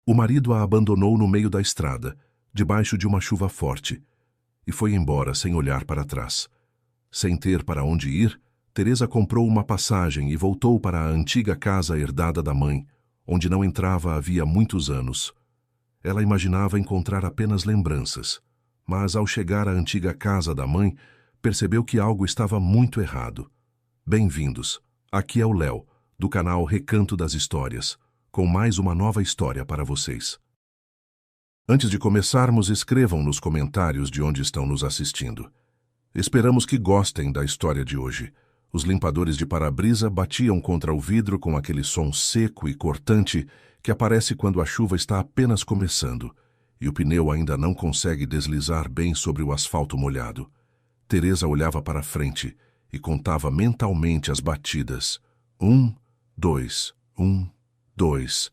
O marido a abandonou no meio da estrada, debaixo de uma chuva forte, e foi embora sem olhar para trás. Sem ter para onde ir, Teresa comprou uma passagem e voltou para a antiga casa herdada da mãe, onde não entrava havia muitos anos. Ela imaginava encontrar apenas lembranças, mas ao chegar à antiga casa da mãe, percebeu que algo estava muito errado. Bem-vindos, aqui é o Léo, do canal Recanto das Histórias, com mais uma nova história para vocês. Antes de começarmos, escrevam nos comentários de onde estão nos assistindo. Esperamos que gostem da história de hoje. Os limpadores de para-brisa batiam contra o vidro com aquele som seco e cortante que aparece quando a chuva está apenas começando e o pneu ainda não consegue deslizar bem sobre o asfalto molhado. Teresa olhava para frente e contava mentalmente as batidas. 1, 2, 1, 2.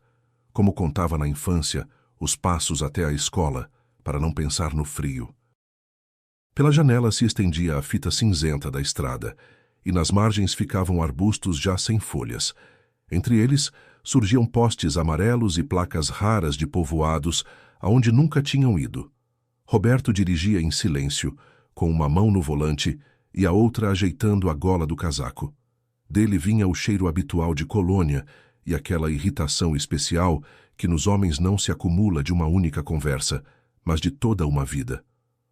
Como contava na infância, os passos até a escola, para não pensar no frio. Pela janela se estendia a fita cinzenta da estrada, e nas margens ficavam arbustos já sem folhas. Entre eles, surgiam postes amarelos e placas raras de povoados aonde nunca tinham ido. Roberto dirigia em silêncio, com uma mão no volante e a outra ajeitando a gola do casaco. Dele vinha o cheiro habitual de colônia e aquela irritação especial que nos homens não se acumula de uma única conversa, mas de toda uma vida.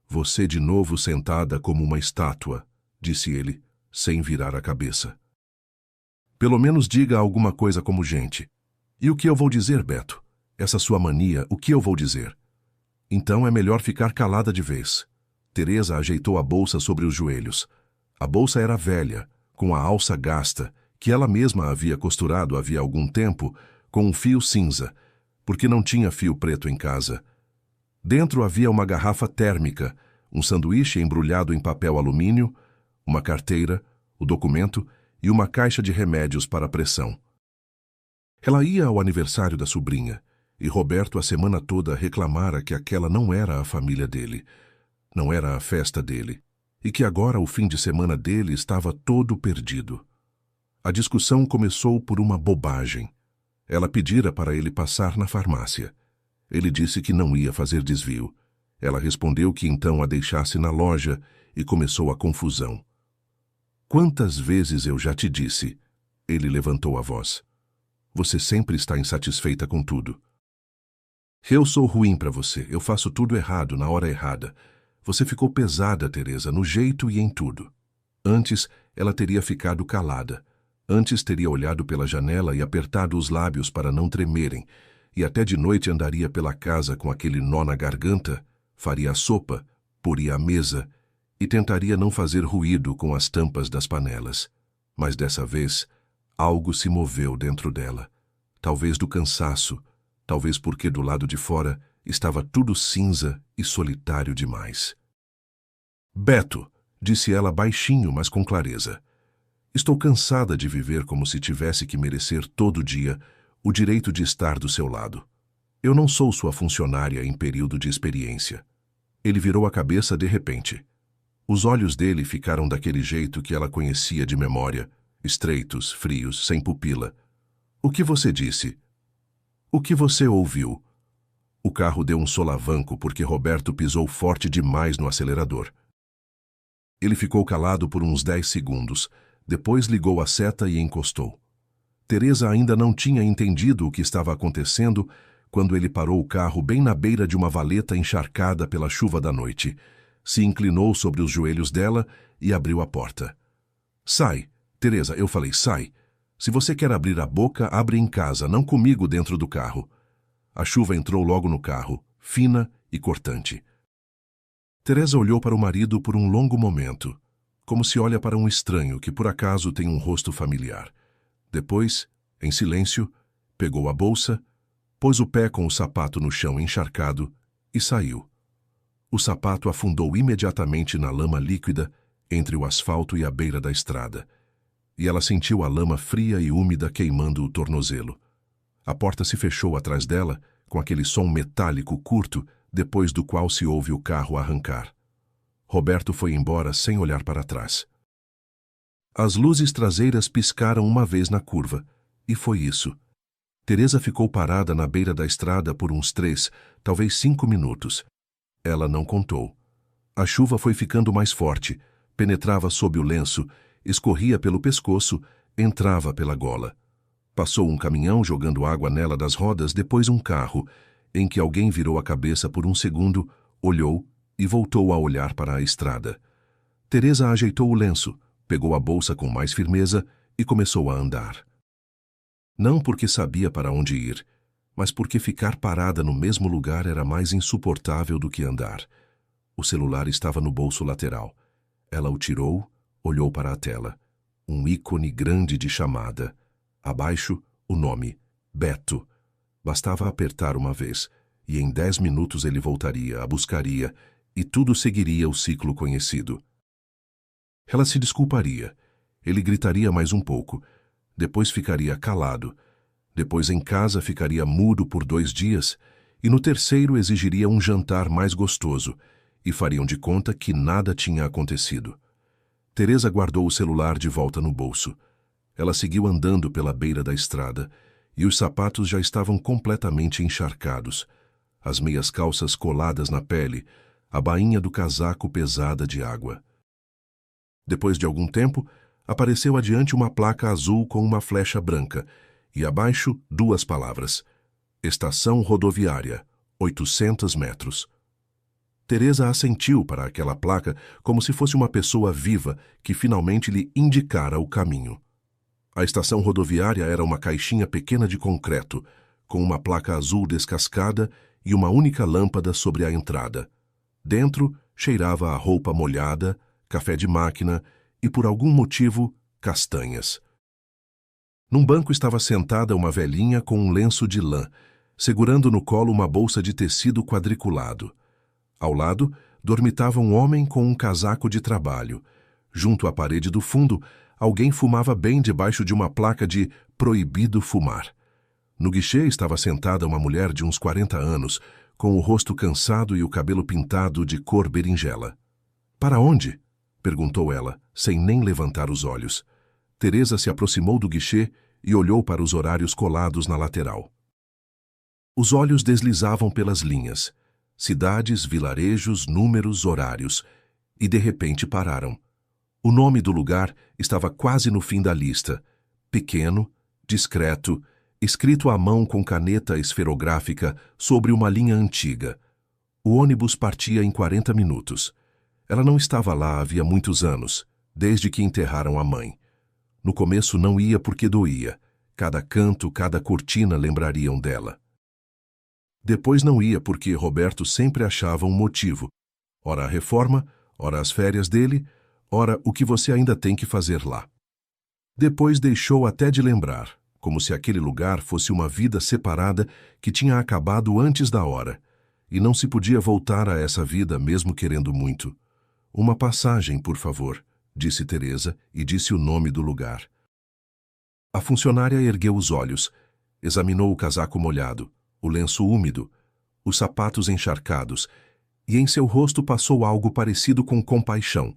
Você de novo sentada como uma estátua, disse ele, sem virar a cabeça. Pelo menos diga alguma coisa como gente. E o que eu vou dizer, Beto? Essa sua mania, o que eu vou dizer? Então é melhor ficar calada de vez. Teresa ajeitou a bolsa sobre os joelhos. A bolsa era velha, com a alça gasta, que ela mesma havia costurado havia algum tempo, com um fio cinza, porque não tinha fio preto em casa. Dentro havia uma garrafa térmica, um sanduíche embrulhado em papel alumínio, uma carteira, o documento e uma caixa de remédios para a pressão. Ela ia ao aniversário da sobrinha, e Roberto a semana toda reclamara que aquela não era a família dele, não era a festa dele, e que agora o fim de semana dele estava todo perdido. A discussão começou por uma bobagem. Ela pedira para ele passar na farmácia. Ele disse que não ia fazer desvio. Ela respondeu que então a deixasse na loja e começou a confusão. Quantas vezes eu já te disse? Ele levantou a voz. Você sempre está insatisfeita com tudo. Eu sou ruim para você, eu faço tudo errado na hora errada. Você ficou pesada, Teresa, no jeito e em tudo. Antes, ela teria ficado calada. Antes teria olhado pela janela e apertado os lábios para não tremerem, e até de noite andaria pela casa com aquele nó na garganta, faria a sopa, poria a mesa e tentaria não fazer ruído com as tampas das panelas. Mas dessa vez, algo se moveu dentro dela. Talvez do cansaço, talvez porque do lado de fora estava tudo cinza e solitário demais. Beto, disse ela baixinho, mas com clareza. Estou cansada de viver como se tivesse que merecer todo dia o direito de estar do seu lado. Eu não sou sua funcionária em período de experiência. Ele virou a cabeça de repente. Os olhos dele ficaram daquele jeito que ela conhecia de memória, estreitos, frios, sem pupila. O que você disse? O que você ouviu? O carro deu um solavanco porque Roberto pisou forte demais no acelerador. Ele ficou calado por uns 10 segundos, depois ligou a seta e encostou. Teresa ainda não tinha entendido o que estava acontecendo quando ele parou o carro bem na beira de uma valeta encharcada pela chuva da noite. Se inclinou sobre os joelhos dela e abriu a porta. Sai, Teresa, eu falei, sai. Se você quer abrir a boca, abre em casa, não comigo dentro do carro. A chuva entrou logo no carro, fina e cortante. Teresa olhou para o marido por um longo momento, como se olha para um estranho que por acaso tem um rosto familiar. Depois, em silêncio, pegou a bolsa, pôs o pé com o sapato no chão encharcado e saiu. O sapato afundou imediatamente na lama líquida entre o asfalto e a beira da estrada, e ela sentiu a lama fria e úmida queimando o tornozelo. A porta se fechou atrás dela, com aquele som metálico curto, depois do qual se ouve o carro arrancar. Roberto foi embora sem olhar para trás. As luzes traseiras piscaram uma vez na curva, e foi isso. Teresa ficou parada na beira da estrada por uns 3, talvez 5 minutos. Ela não contou. A chuva foi ficando mais forte, penetrava sob o lenço, escorria pelo pescoço, entrava pela gola. Passou um caminhão jogando água nela das rodas, depois um carro, em que alguém virou a cabeça por um segundo, olhou e voltou a olhar para a estrada. Teresa ajeitou o lenço, pegou a bolsa com mais firmeza e começou a andar. Não porque sabia para onde ir, mas porque ficar parada no mesmo lugar era mais insuportável do que andar. O celular estava no bolso lateral. Ela o tirou, olhou para a tela. Um ícone grande de chamada. Abaixo, o nome, Beto. Bastava apertar uma vez, e em 10 minutos ele voltaria, a buscaria, e tudo seguiria o ciclo conhecido. Ela se desculparia. Ele gritaria mais um pouco. Depois ficaria calado. Depois em casa ficaria mudo por 2 dias, e no terceiro exigiria um jantar mais gostoso, e fariam de conta que nada tinha acontecido. Teresa guardou o celular de volta no bolso. Ela seguiu andando pela beira da estrada, e os sapatos já estavam completamente encharcados, as meias calças coladas na pele, a bainha do casaco pesada de água. Depois de algum tempo, apareceu adiante uma placa azul com uma flecha branca, e abaixo 2 palavras: Estação Rodoviária, 800 metros. Teresa assentiu para aquela placa como se fosse uma pessoa viva que finalmente lhe indicara o caminho. A estação rodoviária era uma caixinha pequena de concreto, com uma placa azul descascada e uma única lâmpada sobre a entrada. Dentro, cheirava a roupa molhada, café de máquina e, por algum motivo, castanhas. Num banco estava sentada uma velhinha com um lenço de lã, segurando no colo uma bolsa de tecido quadriculado. Ao lado, dormitava um homem com um casaco de trabalho. Junto à parede do fundo, alguém fumava bem debaixo de uma placa de "Proibido fumar". No guichê estava sentada uma mulher de uns 40 anos, com o rosto cansado e o cabelo pintado de cor berinjela. "Para onde?" perguntou ela, sem nem levantar os olhos. Teresa se aproximou do guichê e olhou para os horários colados na lateral. Os olhos deslizavam pelas linhas. Cidades, vilarejos, números, horários. E de repente pararam. O nome do lugar estava quase no fim da lista. Pequeno, discreto, escrito à mão com caneta esferográfica sobre uma linha antiga. O ônibus partia em 40 minutos. Ela não estava lá havia muitos anos, desde que enterraram a mãe. No começo não ia porque doía. Cada canto, cada cortina lembrariam dela. Depois não ia porque Roberto sempre achava um motivo. Ora a reforma, ora as férias dele, ora o que você ainda tem que fazer lá. Depois deixou até de lembrar, como se aquele lugar fosse uma vida separada que tinha acabado antes da hora, e não se podia voltar a essa vida mesmo querendo muito. "Uma passagem, por favor", disse Teresa e disse o nome do lugar. A funcionária ergueu os olhos, examinou o casaco molhado, o lenço úmido, os sapatos encharcados, e em seu rosto passou algo parecido com compaixão,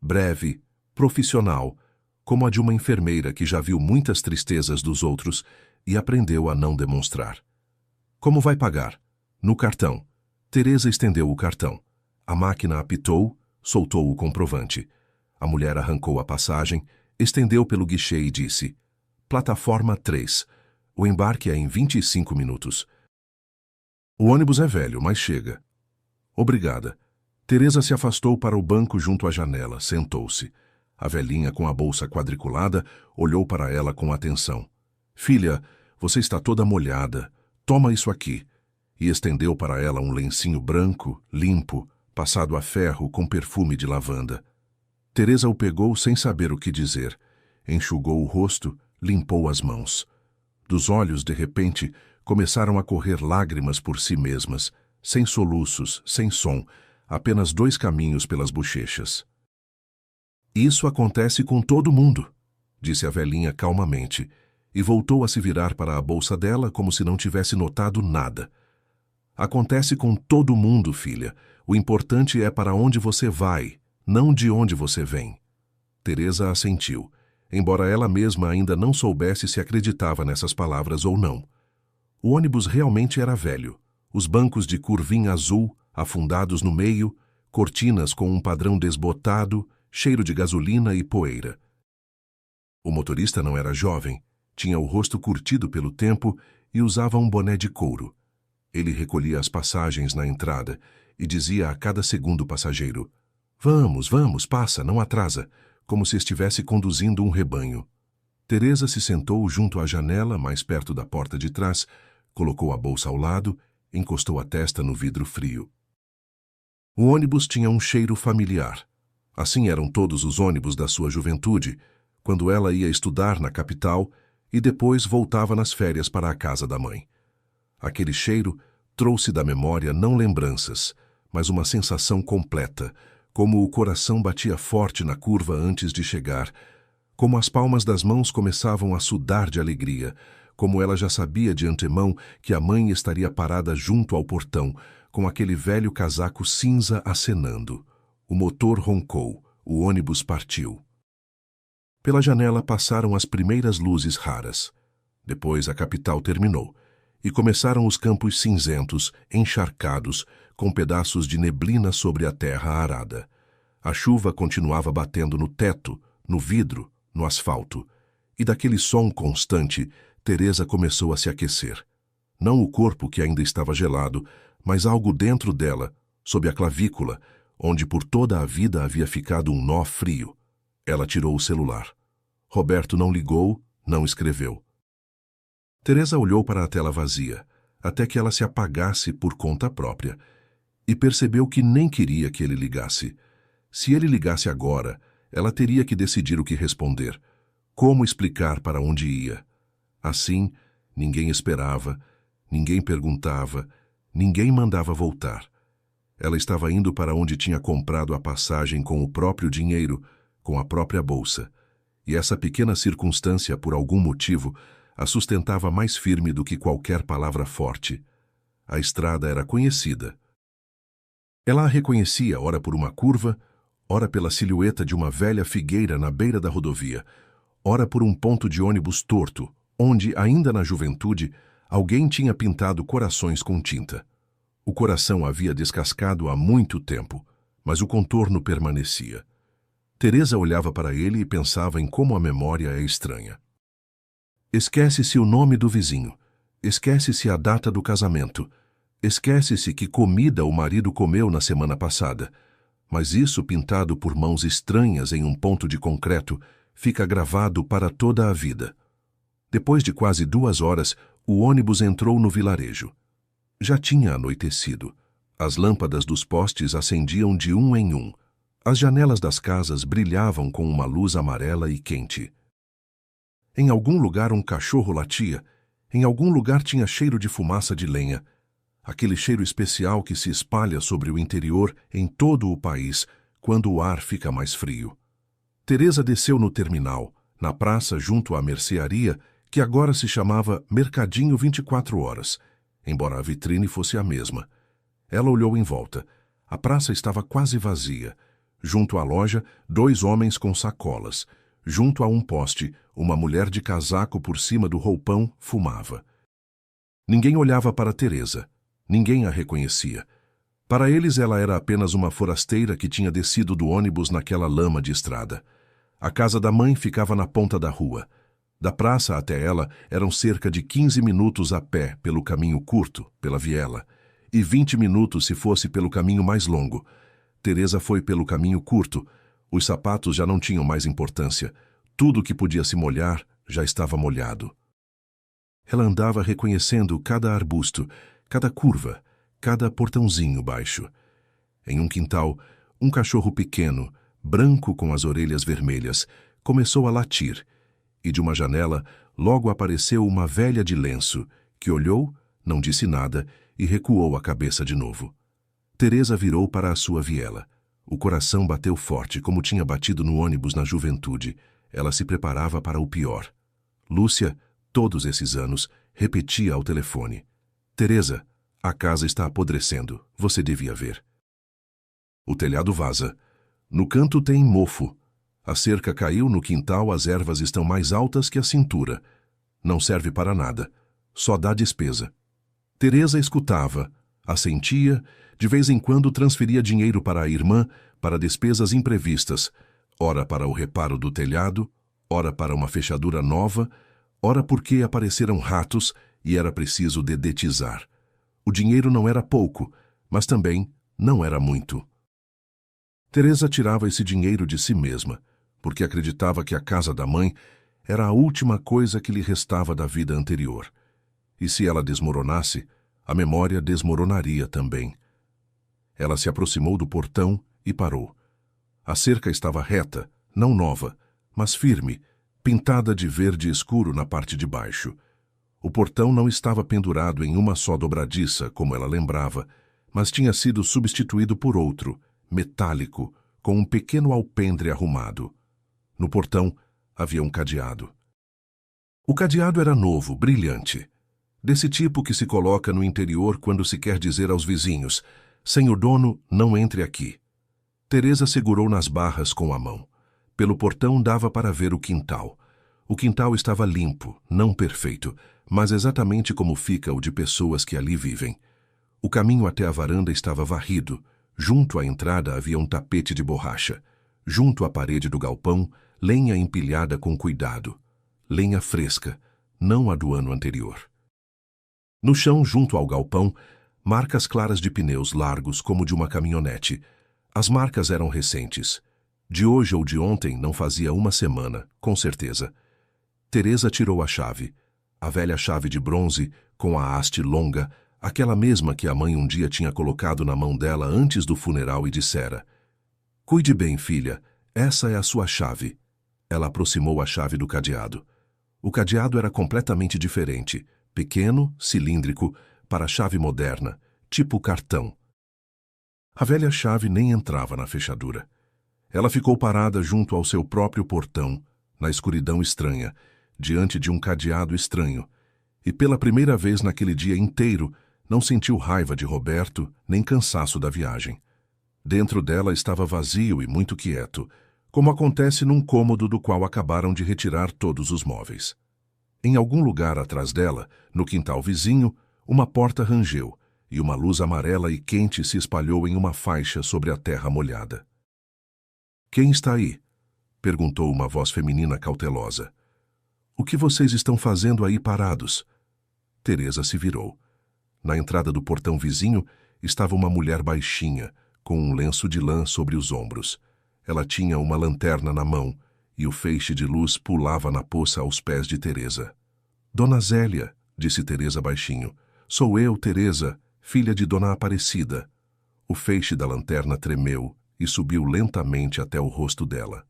breve, profissional, como a de uma enfermeira que já viu muitas tristezas dos outros e aprendeu a não demonstrar. "Como vai pagar?" "No cartão." Teresa estendeu o cartão. A máquina apitou, soltou o comprovante. A mulher arrancou a passagem, estendeu pelo guichê e disse: "Plataforma 3. O embarque é em 25 minutos." "O ônibus é velho, mas chega." "Obrigada." Teresa se afastou para o banco junto à janela, sentou-se. A velhinha, com a bolsa quadriculada, olhou para ela com atenção. "Filha, você está toda molhada. Toma isso aqui." E estendeu para ela um lencinho branco, limpo, passado a ferro com perfume de lavanda. Teresa o pegou sem saber o que dizer. Enxugou o rosto, limpou as mãos. Dos olhos, de repente, começaram a correr lágrimas por si mesmas, sem soluços, sem som, apenas 2 caminhos pelas bochechas. "Isso acontece com todo mundo", disse a velhinha calmamente, e voltou a se virar para a bolsa dela como se não tivesse notado nada. "Acontece com todo mundo, filha. O importante é para onde você vai, não de onde você vem." Teresa assentiu, embora ela mesma ainda não soubesse se acreditava nessas palavras ou não. O ônibus realmente era velho. Os bancos de curvinha azul, afundados no meio, cortinas com um padrão desbotado, cheiro de gasolina e poeira. O motorista não era jovem, tinha o rosto curtido pelo tempo e usava um boné de couro. Ele recolhia as passagens na entrada e dizia a cada segundo passageiro: "Vamos, vamos, passa, não atrasa", como se estivesse conduzindo um rebanho. Teresa se sentou junto à janela, mais perto da porta de trás, colocou a bolsa ao lado, encostou a testa no vidro frio. O ônibus tinha um cheiro familiar. Assim eram todos os ônibus da sua juventude, quando ela ia estudar na capital e depois voltava nas férias para a casa da mãe. Aquele cheiro trouxe da memória não lembranças, mas uma sensação completa, como o coração batia forte na curva antes de chegar, como as palmas das mãos começavam a sudar de alegria, como ela já sabia de antemão que a mãe estaria parada junto ao portão, com aquele velho casaco cinza acenando. O motor roncou, o ônibus partiu. Pela janela passaram as primeiras luzes raras. Depois a capital terminou, e começaram os campos cinzentos, encharcados, com pedaços de neblina sobre a terra arada. A chuva continuava batendo no teto, no vidro, no asfalto, e daquele som constante, Teresa começou a se aquecer. Não o corpo que ainda estava gelado, mas algo dentro dela, sob a clavícula, onde por toda a vida havia ficado um nó frio. Ela tirou o celular. Roberto não ligou, não escreveu. Teresa olhou para a tela vazia, até que ela se apagasse por conta própria, e percebeu que nem queria que ele ligasse. Se ele ligasse agora, ela teria que decidir o que responder, como explicar para onde ia. Assim, ninguém esperava, ninguém perguntava, ninguém mandava voltar. Ela estava indo para onde tinha comprado a passagem com o próprio dinheiro, com a própria bolsa. E essa pequena circunstância, por algum motivo, a sustentava mais firme do que qualquer palavra forte. A estrada era conhecida. Ela a reconhecia, ora por uma curva, ora pela silhueta de uma velha figueira na beira da rodovia, ora por um ponto de ônibus torto, onde, ainda na juventude, alguém tinha pintado corações com tinta. O coração havia descascado há muito tempo, mas o contorno permanecia. Teresa olhava para ele e pensava em como a memória é estranha. Esquece-se o nome do vizinho, esquece-se a data do casamento, esquece-se que comida o marido comeu na semana passada, mas isso pintado por mãos estranhas em um ponto de concreto fica gravado para toda a vida. Depois de quase 2 horas, o ônibus entrou no vilarejo. Já tinha anoitecido. As lâmpadas dos postes acendiam de um em um. As janelas das casas brilhavam com uma luz amarela e quente. Em algum lugar um cachorro latia, em algum lugar tinha cheiro de fumaça de lenha, aquele cheiro especial que se espalha sobre o interior em todo o país quando o ar fica mais frio. Teresa desceu no terminal, na praça junto à mercearia, que agora se chamava Mercadinho 24 Horas, embora a vitrine fosse a mesma. Ela olhou em volta. A praça estava quase vazia. Junto à loja, 2 homens com sacolas. Junto a um poste, uma mulher de casaco por cima do roupão fumava. Ninguém olhava para Teresa. Ninguém a reconhecia. Para eles ela era apenas uma forasteira que tinha descido do ônibus naquela lama de estrada. A casa da mãe ficava na ponta da rua. Da praça até ela eram cerca de 15 minutos a pé pelo caminho curto, pela viela, e 20 minutos se fosse pelo caminho mais longo. Teresa foi pelo caminho curto. Os sapatos já não tinham mais importância. Tudo que podia se molhar já estava molhado. Ela andava reconhecendo cada arbusto, cada curva, cada portãozinho baixo. Em um quintal, um cachorro pequeno, branco com as orelhas vermelhas, começou a latir, e de uma janela logo apareceu uma velha de lenço, que olhou, não disse nada e recuou a cabeça de novo. Teresa virou para a sua viela. O coração bateu forte, como tinha batido no ônibus na juventude. Ela se preparava para o pior. Lúcia, todos esses anos, repetia ao telefone: "Teresa, a casa está apodrecendo. Você devia ver." O telhado vaza. No canto tem mofo. A cerca caiu no quintal, as ervas estão mais altas que a cintura. Não serve para nada. só dá despesa. Teresa escutava, assentia, de vez em quando transferia dinheiro para a irmã para despesas imprevistas, ora para o reparo do telhado, ora para uma fechadura nova, ora porque apareceram ratos e era preciso dedetizar. O dinheiro não era pouco, mas também não era muito. Teresa tirava esse dinheiro de si mesma, porque acreditava que a casa da mãe era a última coisa que lhe restava da vida anterior. E se ela desmoronasse, a memória desmoronaria também. Ela se aproximou do portão e parou. A cerca estava reta, não nova, mas firme, pintada de verde escuro na parte de baixo. O portão não estava pendurado em uma só dobradiça, como ela lembrava, mas tinha sido substituído por outro, metálico, com um pequeno alpendre arrumado. No portão havia um cadeado. O cadeado era novo, brilhante, desse tipo que se coloca no interior quando se quer dizer aos vizinhos: "Senhor dono, não entre aqui." Teresa segurou nas barras com a mão. Pelo portão dava para ver o quintal. O quintal estava limpo, não perfeito, mas exatamente como fica o de pessoas que ali vivem. O caminho até a varanda estava varrido. Junto à entrada havia um tapete de borracha. Junto à parede do galpão, lenha empilhada com cuidado. Lenha fresca, não a do ano anterior. No chão, junto ao galpão, marcas claras de pneus largos como de uma caminhonete. As marcas eram recentes. De hoje ou de ontem não fazia uma semana, com certeza. Teresa tirou a chave. A velha chave de bronze, com a haste longa, aquela mesma que a mãe um dia tinha colocado na mão dela antes do funeral e dissera: "Cuide bem, filha, essa é a sua chave." Ela aproximou a chave do cadeado. O cadeado era completamente diferente, pequeno, cilíndrico, para a chave moderna, tipo cartão. A velha chave nem entrava na fechadura. Ela ficou parada junto ao seu próprio portão, na escuridão estranha, diante de um cadeado estranho, e pela primeira vez naquele dia inteiro não sentiu raiva de Roberto nem cansaço da viagem. Dentro dela estava vazio e muito quieto, como acontece num cômodo do qual acabaram de retirar todos os móveis. Em algum lugar atrás dela, no quintal vizinho, uma porta rangeu, e uma luz amarela e quente se espalhou em uma faixa sobre a terra molhada. "Quem está aí?" perguntou uma voz feminina cautelosa. "O que vocês estão fazendo aí parados?" Teresa se virou. Na entrada do portão vizinho estava uma mulher baixinha, com um lenço de lã sobre os ombros. Ela tinha uma lanterna na mão, e o feixe de luz pulava na poça aos pés de Teresa. "Dona Zélia", disse Teresa baixinho. "Sou eu, Teresa, filha de Dona Aparecida." O feixe da lanterna tremeu e subiu lentamente até o rosto dela.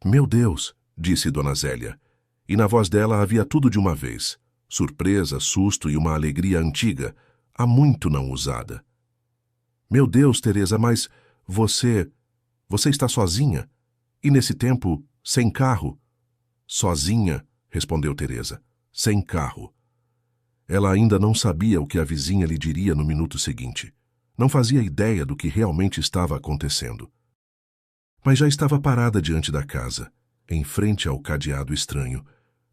"Meu Deus", disse Dona Zélia, e na voz dela havia tudo de uma vez: surpresa, susto e uma alegria antiga, há muito não usada. "Meu Deus, Teresa, mas você está sozinha? E nesse tempo, sem carro?" "Sozinha", respondeu Teresa, "sem carro." Ela ainda não sabia o que a vizinha lhe diria no minuto seguinte. Não fazia ideia do que realmente estava acontecendo. Mas já estava parada diante da casa, em frente ao cadeado estranho,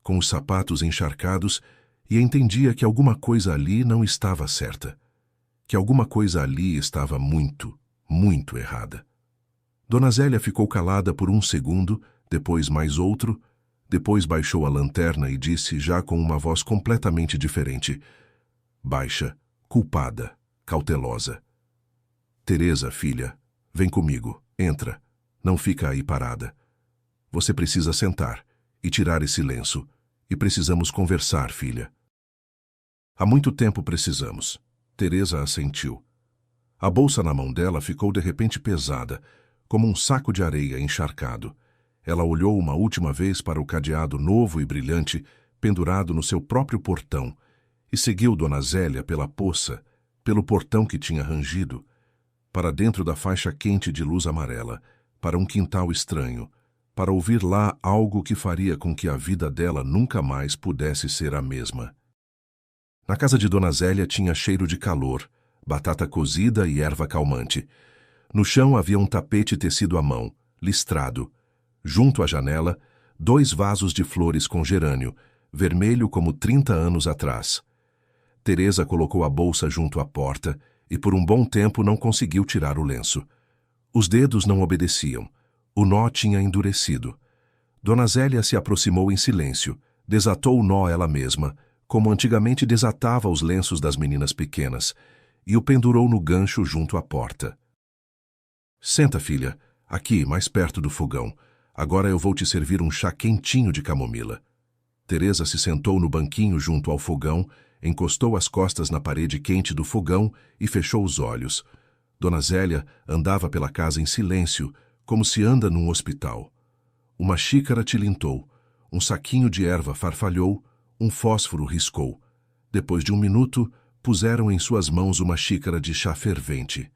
com os sapatos encharcados, e entendia que alguma coisa ali não estava certa. Que alguma coisa ali estava muito, muito errada. Dona Zélia ficou calada por um segundo, depois mais outro. Depois baixou a lanterna e disse, já com uma voz completamente diferente, baixa, culpada, cautelosa: "Teresa, filha, vem comigo, entra, não fica aí parada. Você precisa sentar e tirar esse lenço, e precisamos conversar, filha." "Há muito tempo precisamos." Teresa assentiu. A bolsa na mão dela ficou de repente pesada, como um saco de areia encharcado. Ela olhou uma última vez para o cadeado novo e brilhante, pendurado no seu próprio portão, e seguiu Dona Zélia pela poça, pelo portão que tinha rangido, para dentro da faixa quente de luz amarela, para um quintal estranho, para ouvir lá algo que faria com que a vida dela nunca mais pudesse ser a mesma. Na casa de Dona Zélia tinha cheiro de calor, batata cozida e erva calmante. No chão havia um tapete tecido à mão, listrado. Junto à janela, 2 vasos de flores com gerânio, vermelho como 30 anos atrás. Teresa colocou a bolsa junto à porta e por um bom tempo não conseguiu tirar o lenço. Os dedos não obedeciam. O nó tinha endurecido. Dona Zélia se aproximou em silêncio, desatou o nó ela mesma, como antigamente desatava os lenços das meninas pequenas, e o pendurou no gancho junto à porta. Senta, filha, aqui, mais perto do fogão. Agora eu vou te servir um chá quentinho de camomila. Teresa se sentou no banquinho junto ao fogão, encostou as costas na parede quente do fogão e fechou os olhos. Dona Zélia andava pela casa em silêncio, como se anda num hospital. Uma xícara tilintou, um saquinho de erva farfalhou, um fósforo riscou. Depois de um minuto, puseram em suas mãos uma xícara de chá fervente.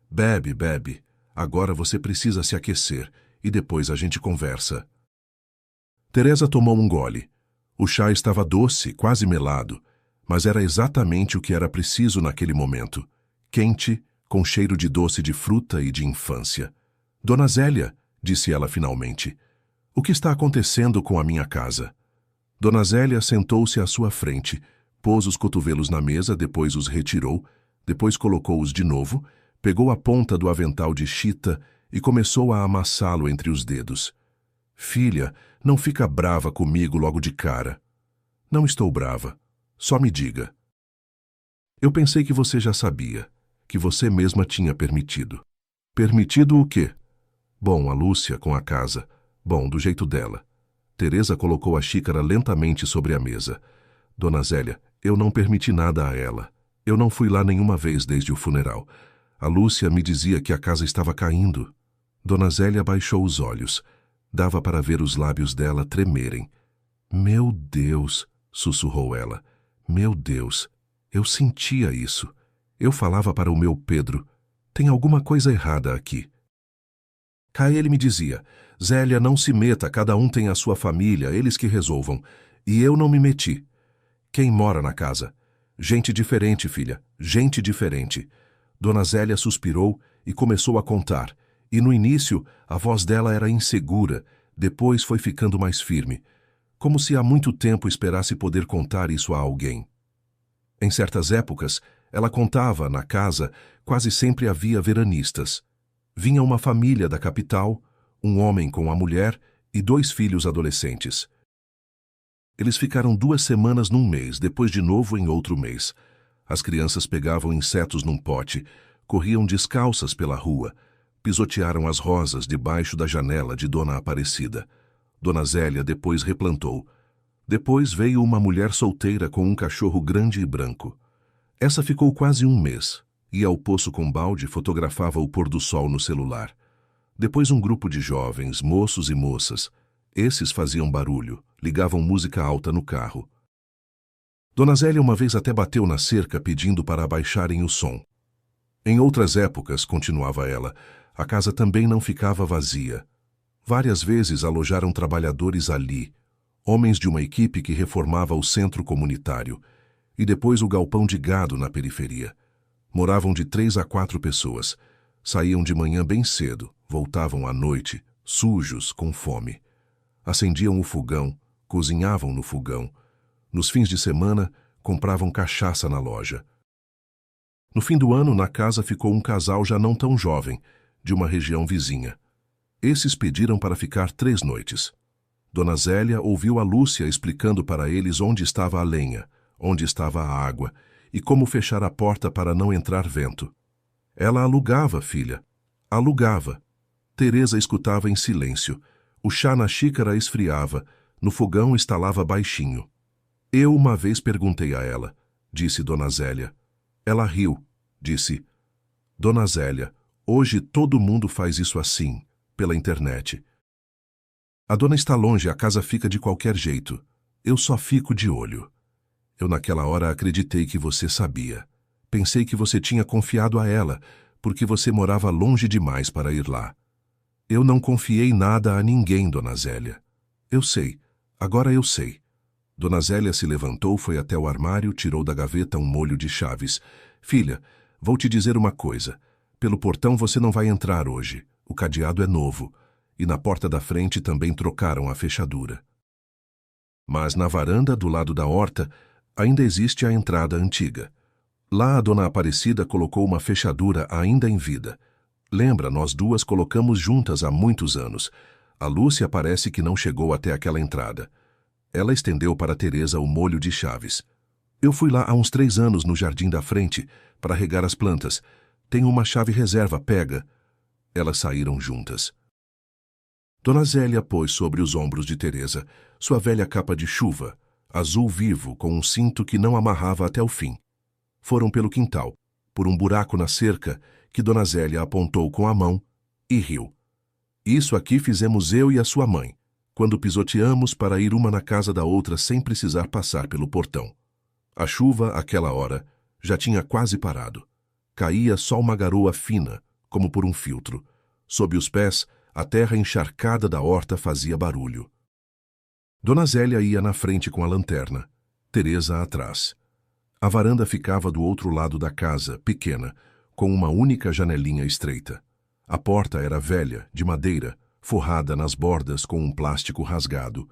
Bebe, bebe. Agora você precisa se aquecer e depois a gente conversa. Teresa tomou um gole. O chá estava doce, quase melado, mas era exatamente o que era preciso naquele momento. Quente, com cheiro de doce de fruta e de infância. Dona Zélia, disse ela finalmente, o que está acontecendo com a minha casa? Dona Zélia sentou-se à sua frente, pôs os cotovelos na mesa, depois os retirou, depois colocou-os de novo, pegou a ponta do avental de chita e começou a amassá-lo entre os dedos. Filha, não fica brava comigo logo de cara. Não estou brava. Só me diga. Eu pensei que você já sabia, que você mesma tinha permitido. Permitido o quê? Bom, a Lúcia com a casa. Bom, do jeito dela. Teresa colocou a xícara lentamente sobre a mesa. Dona Zélia, eu não permiti nada a ela. Eu não fui lá nenhuma vez desde o funeral. A Lúcia me dizia que a casa estava caindo. Dona Zélia baixou os olhos. Dava para ver os lábios dela tremerem. Meu Deus, sussurrou ela. Meu Deus, eu sentia isso. Eu falava para o meu Pedro, tem alguma coisa errada aqui. Cá ele me dizia, Zélia, não se meta, cada um tem a sua família, eles que resolvam. E eu não me meti. Quem mora na casa? Gente diferente, filha, gente diferente. Dona Zélia suspirou e começou a contar. E no início, a voz dela era insegura, depois foi ficando mais firme, como se há muito tempo esperasse poder contar isso a alguém. Em certas épocas, ela contava, na casa, quase sempre havia veranistas. Vinha uma família da capital, um homem com a mulher e 2 filhos adolescentes. Eles ficaram 2 semanas num mês, depois de novo em outro mês. As crianças pegavam insetos num pote, corriam descalças pela rua, pisotearam as rosas debaixo da janela de Dona Aparecida. Dona Zélia depois replantou. Depois veio uma mulher solteira com um cachorro grande e branco. Essa ficou quase um mês. Ia ao poço com balde e fotografava o pôr do sol no celular. Depois um grupo de jovens, moços e moças. Esses faziam barulho, ligavam música alta no carro. Dona Zélia uma vez até bateu na cerca pedindo para abaixarem o som. Em outras épocas, continuava ela, a casa também não ficava vazia. Várias vezes alojaram trabalhadores ali, homens de uma equipe que reformava o centro comunitário, e depois o galpão de gado na periferia. Moravam de 3 a 4 pessoas. Saíam de manhã bem cedo, voltavam à noite, sujos, com fome. Acendiam o fogão, cozinhavam no fogão. Nos fins de semana, compravam cachaça na loja. No fim do ano, na casa ficou um casal já não tão jovem, de uma região vizinha. Esses pediram para ficar 3 noites. Dona Zélia ouviu a Lúcia explicando para eles onde estava a lenha, onde estava a água, e como fechar a porta para não entrar vento. Ela alugava, filha. Alugava. Teresa escutava em silêncio. O chá na xícara esfriava, no fogão estalava baixinho. Eu uma vez perguntei a ela, disse Dona Zélia. Ela riu, disse, Dona Zélia, hoje todo mundo faz isso assim, pela internet. A dona está longe, a casa fica de qualquer jeito. Eu só fico de olho. Eu naquela hora acreditei que você sabia. Pensei que você tinha confiado a ela, porque você morava longe demais para ir lá. Eu não confiei nada a ninguém, Dona Zélia. Eu sei. Agora eu sei. Dona Zélia se levantou, foi até o armário, tirou da gaveta um molho de chaves. Filha, vou te dizer uma coisa. Pelo portão você não vai entrar hoje. O cadeado é novo. E na porta da frente também trocaram a fechadura. Mas na varanda do lado da horta ainda existe a entrada antiga. Lá a dona Aparecida colocou uma fechadura ainda em vida. Lembra, nós duas colocamos juntas há muitos anos. A Lúcia parece que não chegou até aquela entrada. Ela estendeu para Teresa o molho de chaves. Eu fui lá há uns 3 anos no jardim da frente para regar as plantas. Tenho uma chave reserva, pega. Elas saíram juntas. Dona Zélia pôs sobre os ombros de Teresa sua velha capa de chuva, azul vivo, com um cinto que não amarrava até o fim. Foram pelo quintal, por um buraco na cerca que Dona Zélia apontou com a mão e riu. Isso aqui fizemos eu e a sua mãe, quando pisoteamos para ir uma na casa da outra sem precisar passar pelo portão. A chuva, àquela hora, já tinha quase parado. Caía só uma garoa fina, como por um filtro. Sob os pés, a terra encharcada da horta fazia barulho. Dona Zélia ia na frente com a lanterna, Teresa atrás. A varanda ficava do outro lado da casa, pequena, com uma única janelinha estreita. A porta era velha, de madeira, forrada nas bordas com um plástico rasgado.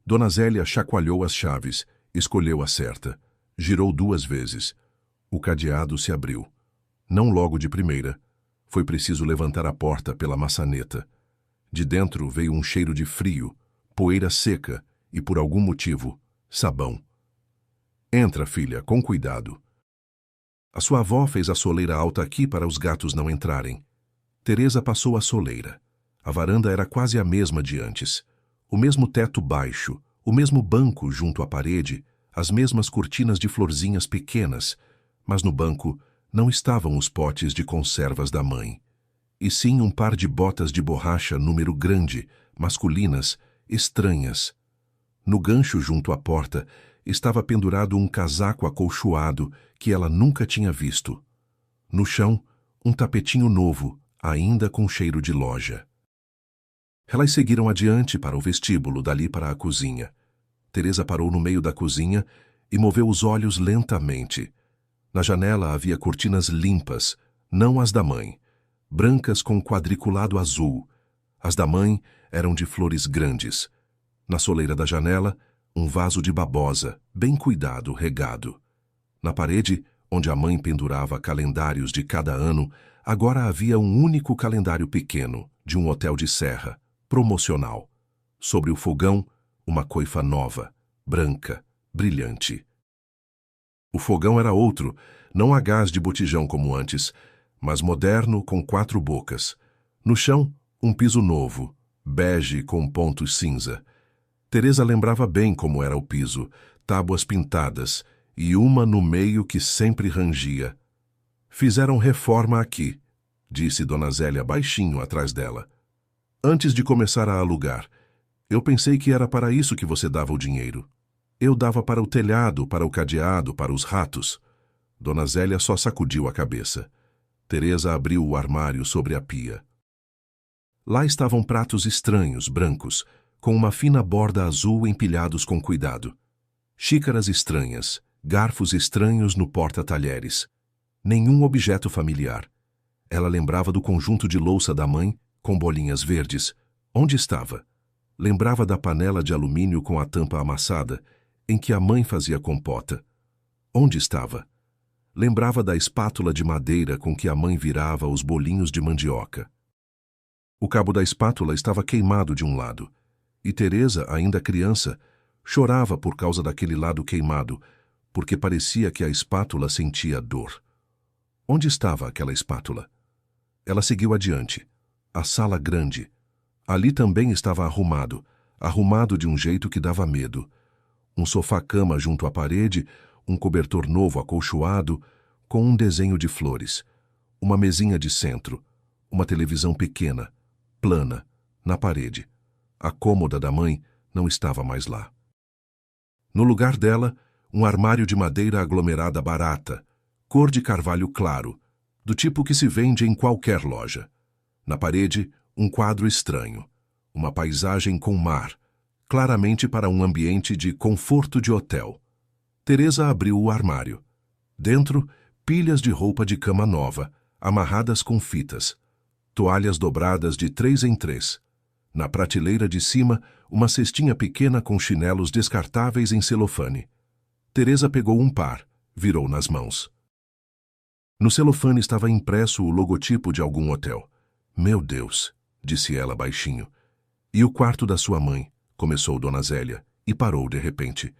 Dona Zélia chacoalhou as chaves, escolheu a certa. Girou 2 vezes. O cadeado se abriu. Não logo de primeira. Foi preciso levantar a porta pela maçaneta. De dentro veio um cheiro de frio, poeira seca e, por algum motivo, sabão. Entra, filha, com cuidado. A sua avó fez a soleira alta aqui para os gatos não entrarem. Teresa passou a soleira. A varanda era quase a mesma de antes. O mesmo teto baixo, o mesmo banco junto à parede, as mesmas cortinas de florzinhas pequenas, mas no banco não estavam os potes de conservas da mãe, e sim um par de botas de borracha número grande, masculinas, estranhas. No gancho junto à porta estava pendurado um casaco acolchoado que ela nunca tinha visto. No chão, um tapetinho novo, ainda com cheiro de loja. Elas seguiram adiante para o vestíbulo, dali para a cozinha. Teresa parou no meio da cozinha e moveu os olhos lentamente. Na janela havia cortinas limpas, não as da mãe, brancas com quadriculado azul. As da mãe eram de flores grandes. Na soleira da janela, um vaso de babosa, bem cuidado, regado. Na parede, onde a mãe pendurava calendários de cada ano, agora havia um único calendário pequeno, de um hotel de serra, promocional. Sobre o fogão, uma coifa nova, branca, brilhante. O fogão era outro, não a gás de botijão como antes, mas moderno com 4 bocas. No chão, um piso novo, bege com pontos cinza. Teresa lembrava bem como era o piso, tábuas pintadas, e uma no meio que sempre rangia. Fizeram reforma aqui, disse Dona Zélia baixinho atrás dela. Antes de começar a alugar, eu pensei que era para isso que você dava o dinheiro. Eu dava para o telhado, para o cadeado, para os ratos. Dona Zélia só sacudiu a cabeça. Teresa abriu o armário sobre a pia. Lá estavam pratos estranhos, brancos, com uma fina borda azul empilhados com cuidado. Xícaras estranhas, garfos estranhos no porta-talheres. Nenhum objeto familiar. Ela lembrava do conjunto de louça da mãe, com bolinhas verdes. Onde estava? Lembrava da panela de alumínio com a tampa amassada, em que a mãe fazia compota. Onde estava? Lembrava da espátula de madeira com que a mãe virava os bolinhos de mandioca. O cabo da espátula estava queimado de um lado, e Teresa, ainda criança, chorava por causa daquele lado queimado, porque parecia que a espátula sentia dor. Onde estava aquela espátula? Ela seguiu adiante. A sala grande. Ali também estava arrumado, arrumado de um jeito que dava medo. Um sofá-cama junto à parede, um cobertor novo acolchoado, com um desenho de flores. Uma mesinha de centro, uma televisão pequena, plana, na parede. A cômoda da mãe não estava mais lá. No lugar dela, um armário de madeira aglomerada barata, cor de carvalho claro, do tipo que se vende em qualquer loja. Na parede, um quadro estranho, uma paisagem com mar, claramente para um ambiente de conforto de hotel. Teresa abriu o armário. Dentro, pilhas de roupa de cama nova, amarradas com fitas. Toalhas dobradas de 3 em 3. Na prateleira de cima, uma cestinha pequena com chinelos descartáveis em celofane. Teresa pegou um par, virou nas mãos. No celofane estava impresso o logotipo de algum hotel. Meu Deus, disse ela baixinho. E o quarto da sua mãe, começou Dona Zélia, e parou de repente.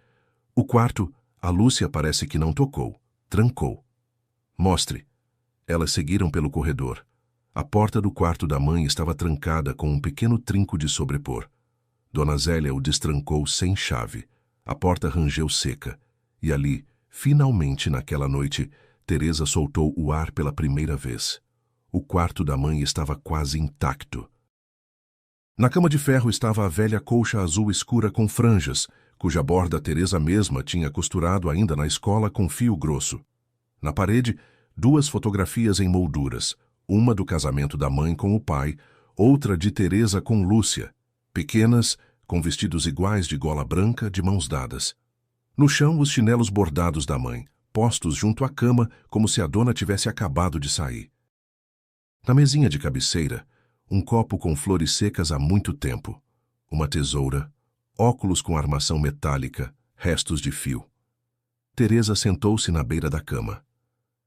O quarto, a Lúcia parece que não tocou, trancou. Mostre. Elas seguiram pelo corredor. A porta do quarto da mãe estava trancada com um pequeno trinco de sobrepor. Dona Zélia o destrancou sem chave. A porta rangeu seca. E ali, finalmente naquela noite, Teresa soltou o ar pela primeira vez. O quarto da mãe estava quase intacto. Na cama de ferro estava a velha colcha azul escura com franjas, cuja borda Teresa mesma tinha costurado ainda na escola com fio grosso. Na parede, 2 fotografias em molduras, uma do casamento da mãe com o pai, outra de Teresa com Lúcia, pequenas, com vestidos iguais de gola branca, de mãos dadas. No chão, os chinelos bordados da mãe, postos junto à cama como se a dona tivesse acabado de sair. Na mesinha de cabeceira, um copo com flores secas há muito tempo, uma tesoura, óculos com armação metálica, restos de fio. Teresa sentou-se na beira da cama.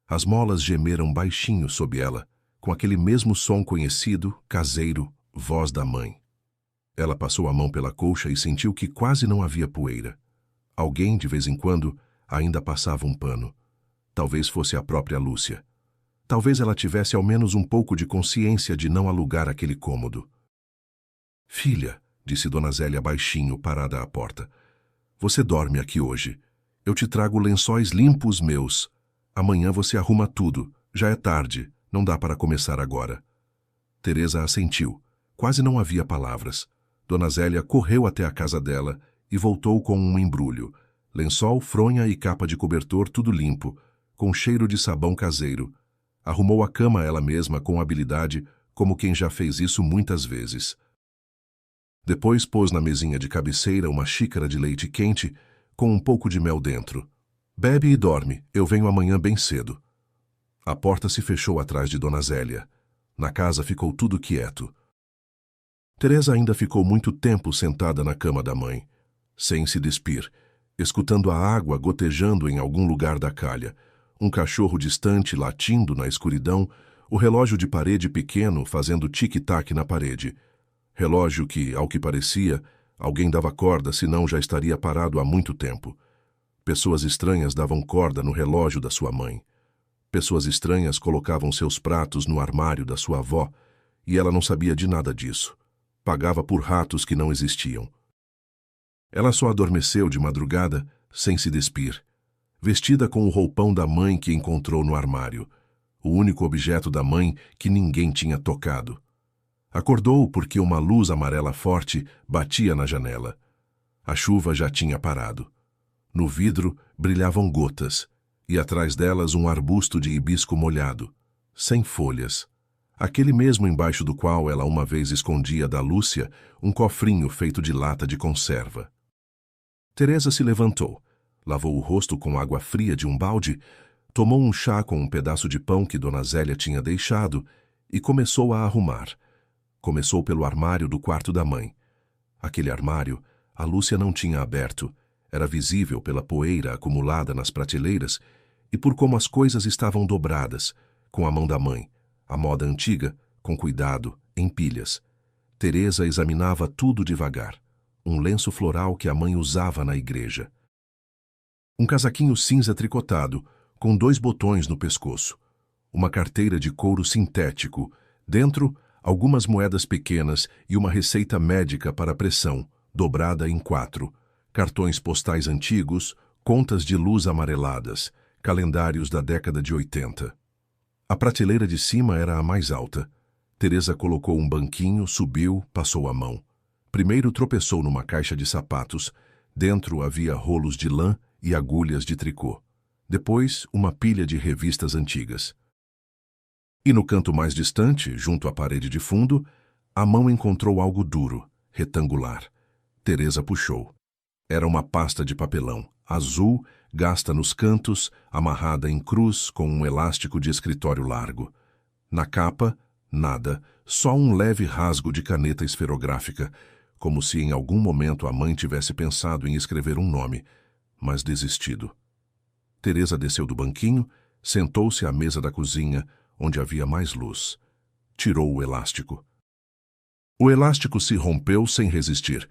As molas gemeram baixinho sob ela, com aquele mesmo som conhecido, caseiro, voz da mãe. Ela passou a mão pela colcha e sentiu que quase não havia poeira. Alguém, de vez em quando, ainda passava um pano. Talvez fosse a própria Lúcia. Talvez ela tivesse ao menos um pouco de consciência de não alugar aquele cômodo. Filha, disse Dona Zélia baixinho, parada à porta, você dorme aqui hoje. Eu te trago lençóis limpos meus. Amanhã você arruma tudo. Já é tarde. Não dá para começar agora. Teresa assentiu. Quase não havia palavras. Dona Zélia correu até a casa dela e voltou com um embrulho. Lençol, fronha e capa de cobertor, tudo limpo, com cheiro de sabão caseiro. Arrumou a cama ela mesma com habilidade, como quem já fez isso muitas vezes. Depois pôs na mesinha de cabeceira uma xícara de leite quente com um pouco de mel dentro. Bebe e dorme, eu venho amanhã bem cedo. A porta se fechou atrás de Dona Zélia. Na casa ficou tudo quieto. Teresa ainda ficou muito tempo sentada na cama da mãe, sem se despir, escutando a água gotejando em algum lugar da calha, um cachorro distante latindo na escuridão, o relógio de parede pequeno fazendo tic-tac na parede. Relógio que, ao que parecia, alguém dava corda, senão já estaria parado há muito tempo. Pessoas estranhas davam corda no relógio da sua mãe. Pessoas estranhas colocavam seus pratos no armário da sua avó, e ela não sabia de nada disso. Pagava por ratos que não existiam. Ela só adormeceu de madrugada, sem se despir, vestida com o roupão da mãe que encontrou no armário, o único objeto da mãe que ninguém tinha tocado. Acordou porque uma luz amarela forte batia na janela. A chuva já tinha parado. No vidro brilhavam gotas, e atrás delas um arbusto de hibisco molhado, sem folhas, aquele mesmo embaixo do qual ela uma vez escondia da Lúcia um cofrinho feito de lata de conserva. Teresa se levantou, lavou o rosto com água fria de um balde, tomou um chá com um pedaço de pão que Dona Zélia tinha deixado e começou a arrumar. Começou pelo armário do quarto da mãe. Aquele armário a Lúcia não tinha aberto. Era visível pela poeira acumulada nas prateleiras e por como as coisas estavam dobradas, com a mão da mãe, a moda antiga, com cuidado, em pilhas. Teresa examinava tudo devagar. Um lenço floral que a mãe usava na igreja. Um casaquinho cinza tricotado, com 2 botões no pescoço. Uma carteira de couro sintético. Dentro, algumas moedas pequenas e uma receita médica para pressão, dobrada em 4. Cartões postais antigos, contas de luz amareladas, calendários da década de 80. A prateleira de cima era a mais alta. Teresa colocou um banquinho, subiu, passou a mão. Primeiro tropeçou numa caixa de sapatos. Dentro havia rolos de lã e agulhas de tricô. Depois, uma pilha de revistas antigas. E no canto mais distante, junto à parede de fundo, a mão encontrou algo duro, retangular. Teresa puxou. Era uma pasta de papelão, azul, gasta nos cantos, amarrada em cruz com um elástico de escritório largo. Na capa, Nada, só um leve rasgo de caneta esferográfica, como se em algum momento a mãe tivesse pensado em escrever um nome, mas desistido. Teresa desceu do banquinho, sentou-se à mesa da cozinha, onde havia mais luz. Tirou o elástico. O elástico se rompeu sem resistir,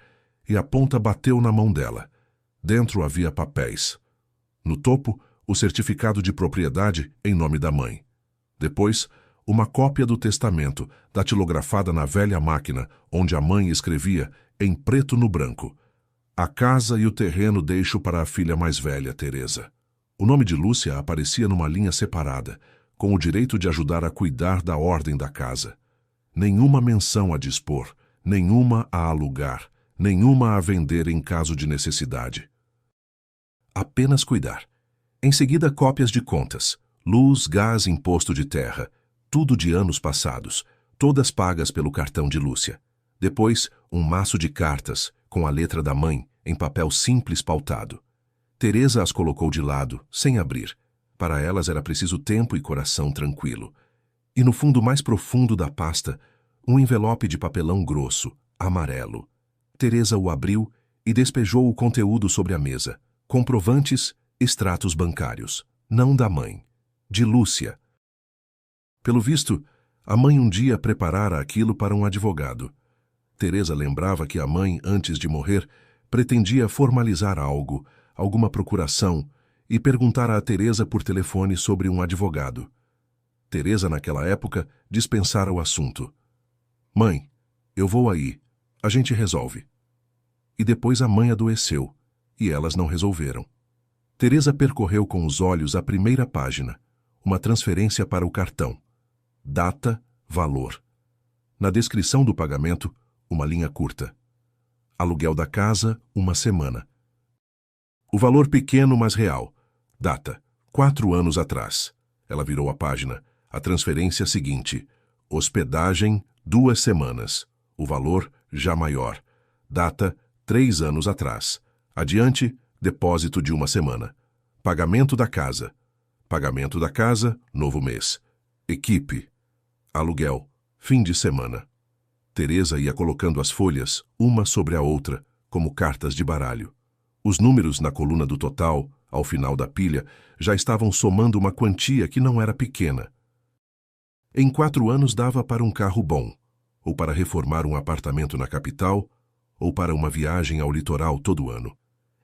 e a ponta bateu na mão dela. Dentro havia papéis. No topo, o certificado de propriedade em nome da mãe. Depois, uma cópia do testamento, datilografada na velha máquina, onde a mãe escrevia, em preto no branco: "A casa e o terreno deixo para a filha mais velha, Teresa." O nome de Lúcia aparecia numa linha separada, com o direito de ajudar a cuidar da ordem da casa. Nenhuma menção a dispor, nenhuma a alugar, nenhuma a vender em caso de necessidade. Apenas cuidar. Em seguida, cópias de contas: luz, gás, imposto de terra, tudo de anos passados, todas pagas pelo cartão de Lúcia. Depois, um maço de cartas, com a letra da mãe, em papel simples pautado. Teresa as colocou de lado, sem abrir. Para elas era preciso tempo e coração tranquilo. E no fundo mais profundo da pasta, um envelope de papelão grosso, amarelo. Teresa o abriu e despejou o conteúdo sobre a mesa. Comprovantes, extratos bancários. Não da mãe, de Lúcia. Pelo visto, a mãe um dia preparara aquilo para um advogado. Teresa lembrava que a mãe, antes de morrer, pretendia formalizar algo, alguma procuração, e perguntara a Teresa por telefone sobre um advogado. Teresa, naquela época, dispensara o assunto. "Mãe, eu vou aí. A gente resolve." E depois a mãe adoeceu, e elas não resolveram. Teresa percorreu com os olhos a primeira página, uma transferência para o cartão. Data, valor. Na descrição do pagamento, uma linha curta. Aluguel da casa, 1 semana. O valor pequeno, mas real. Data, 4 anos atrás. Ela virou a página. A transferência seguinte. Hospedagem, 2 semanas. O valor, já maior. Data, 3 anos atrás. Adiante, depósito de 1 semana. Pagamento da casa. Pagamento da casa, novo mês. Equipe. Aluguel, fim de semana. Teresa ia colocando as folhas, uma sobre a outra, como cartas de baralho. Os números na coluna do total, ao final da pilha, já estavam somando uma quantia que não era pequena. Em 4 anos dava para um carro bom, ou para reformar um apartamento na capital, ou para uma viagem ao litoral todo ano.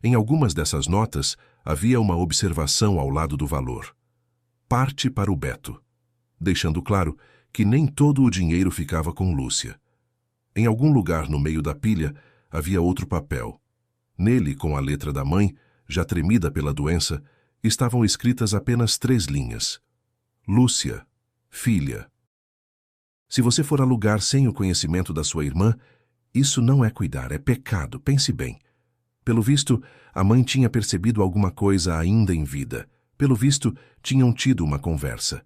Em algumas dessas notas havia uma observação ao lado do valor. Parte para o Beto, deixando claro que nem todo o dinheiro ficava com Lúcia. Em algum lugar no meio da pilha havia outro papel. Nele, com a letra da mãe, já tremida pela doença, estavam escritas apenas 3 linhas. Lúcia, filha. Se você for alugar sem o conhecimento da sua irmã, isso não é cuidar, é pecado, pense bem. Pelo visto, a mãe tinha percebido alguma coisa ainda em vida. Pelo visto, tinham tido uma conversa.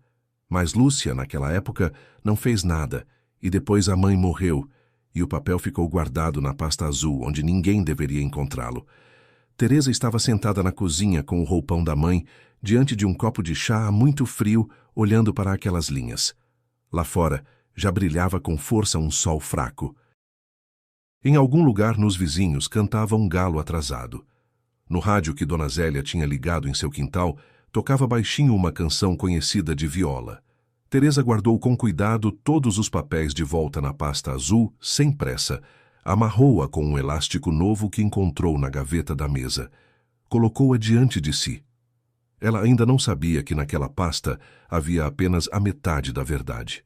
Mas Lúcia, naquela época, não fez nada, e depois a mãe morreu, e o papel ficou guardado na pasta azul, onde ninguém deveria encontrá-lo. Teresa estava sentada na cozinha com o roupão da mãe, diante de um copo de chá muito frio, olhando para aquelas linhas. Lá fora, já brilhava com força um sol fraco. Em algum lugar nos vizinhos cantava um galo atrasado. No rádio que Dona Zélia tinha ligado em seu quintal, tocava baixinho uma canção conhecida de viola. Teresa guardou com cuidado todos os papéis de volta na pasta azul, sem pressa. Amarrou-a com um elástico novo que encontrou na gaveta da mesa. Colocou-a diante de si. Ela ainda não sabia que naquela pasta havia apenas a metade da verdade.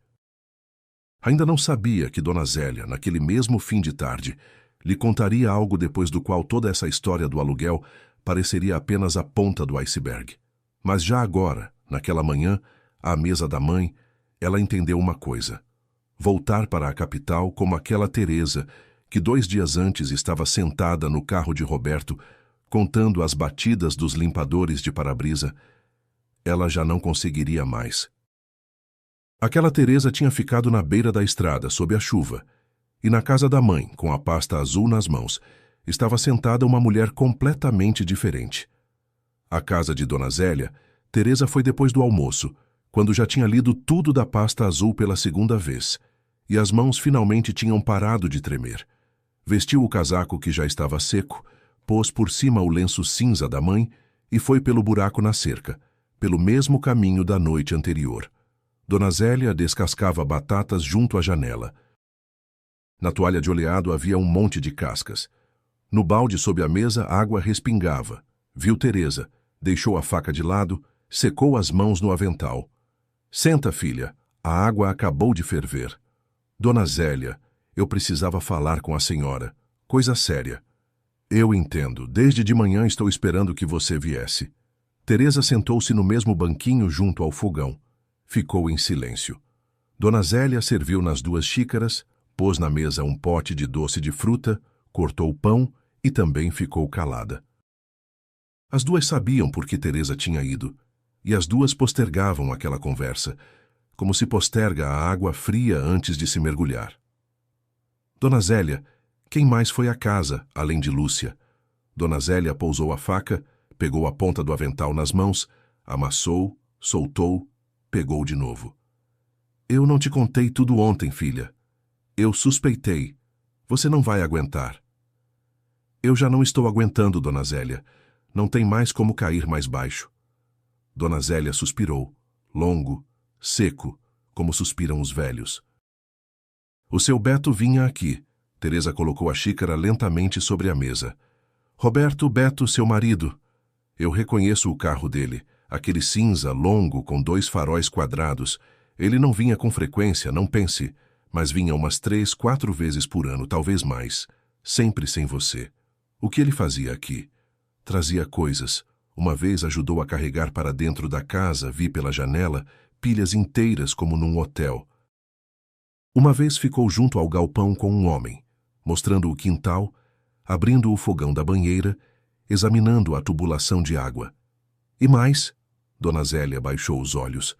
Ainda não sabia que Dona Zélia, naquele mesmo fim de tarde, lhe contaria algo depois do qual toda essa história do aluguel pareceria apenas a ponta do iceberg. Mas já agora, naquela manhã, à mesa da mãe, ela entendeu uma coisa. Voltar para a capital como aquela Teresa, que 2 dias antes estava sentada no carro de Roberto, contando as batidas dos limpadores de para-brisa, ela já não conseguiria mais. Aquela Teresa tinha ficado na beira da estrada, sob a chuva, e na casa da mãe, com a pasta azul nas mãos, estava sentada uma mulher completamente diferente. À casa de Dona Zélia, Teresa foi depois do almoço, quando já tinha lido tudo da pasta azul pela segunda vez, e as mãos finalmente tinham parado de tremer. Vestiu o casaco que já estava seco, pôs por cima o lenço cinza da mãe e foi pelo buraco na cerca, pelo mesmo caminho da noite anterior. Dona Zélia descascava batatas junto à janela. Na toalha de oleado havia um monte de cascas. No balde sob a mesa, a água respingava. Viu Teresa, deixou a faca de lado, secou as mãos no avental. Senta, filha, a água acabou de ferver. Dona Zélia, eu precisava falar com a senhora. Coisa séria. Eu entendo, desde de manhã estou esperando que você viesse. Teresa sentou-se no mesmo banquinho junto ao fogão. Ficou em silêncio. Dona Zélia serviu nas 2 xícaras, pôs na mesa um pote de doce de fruta, cortou o pão e também ficou calada. As 2 sabiam por que Teresa tinha ido, e as 2 postergavam aquela conversa, como se posterga a água fria antes de se mergulhar. Dona Zélia, quem mais foi à casa, além de Lúcia? Dona Zélia pousou a faca, pegou a ponta do avental nas mãos, amassou, soltou, pegou de novo. Eu não te contei tudo ontem, filha. Eu suspeitei. Você não vai aguentar. Eu já não estou aguentando, Dona Zélia. Não tem mais como cair mais baixo. Dona Zélia suspirou, longo, seco, como suspiram os velhos. O seu Beto vinha aqui. Teresa colocou a xícara lentamente sobre a mesa. Roberto Beto, seu marido. Eu reconheço o carro dele, aquele cinza longo com 2 faróis quadrados. Ele não vinha com frequência, não pense, mas vinha umas 3, 4 vezes por ano, talvez mais, sempre sem você. O que ele fazia aqui? Trazia coisas. Uma vez ajudou a carregar para dentro da casa, vi pela janela, pilhas inteiras como num hotel. Uma vez ficou junto ao galpão com um homem, mostrando o quintal, abrindo o fogão da banheira, examinando a tubulação de água. E mais, Dona Zélia baixou os olhos.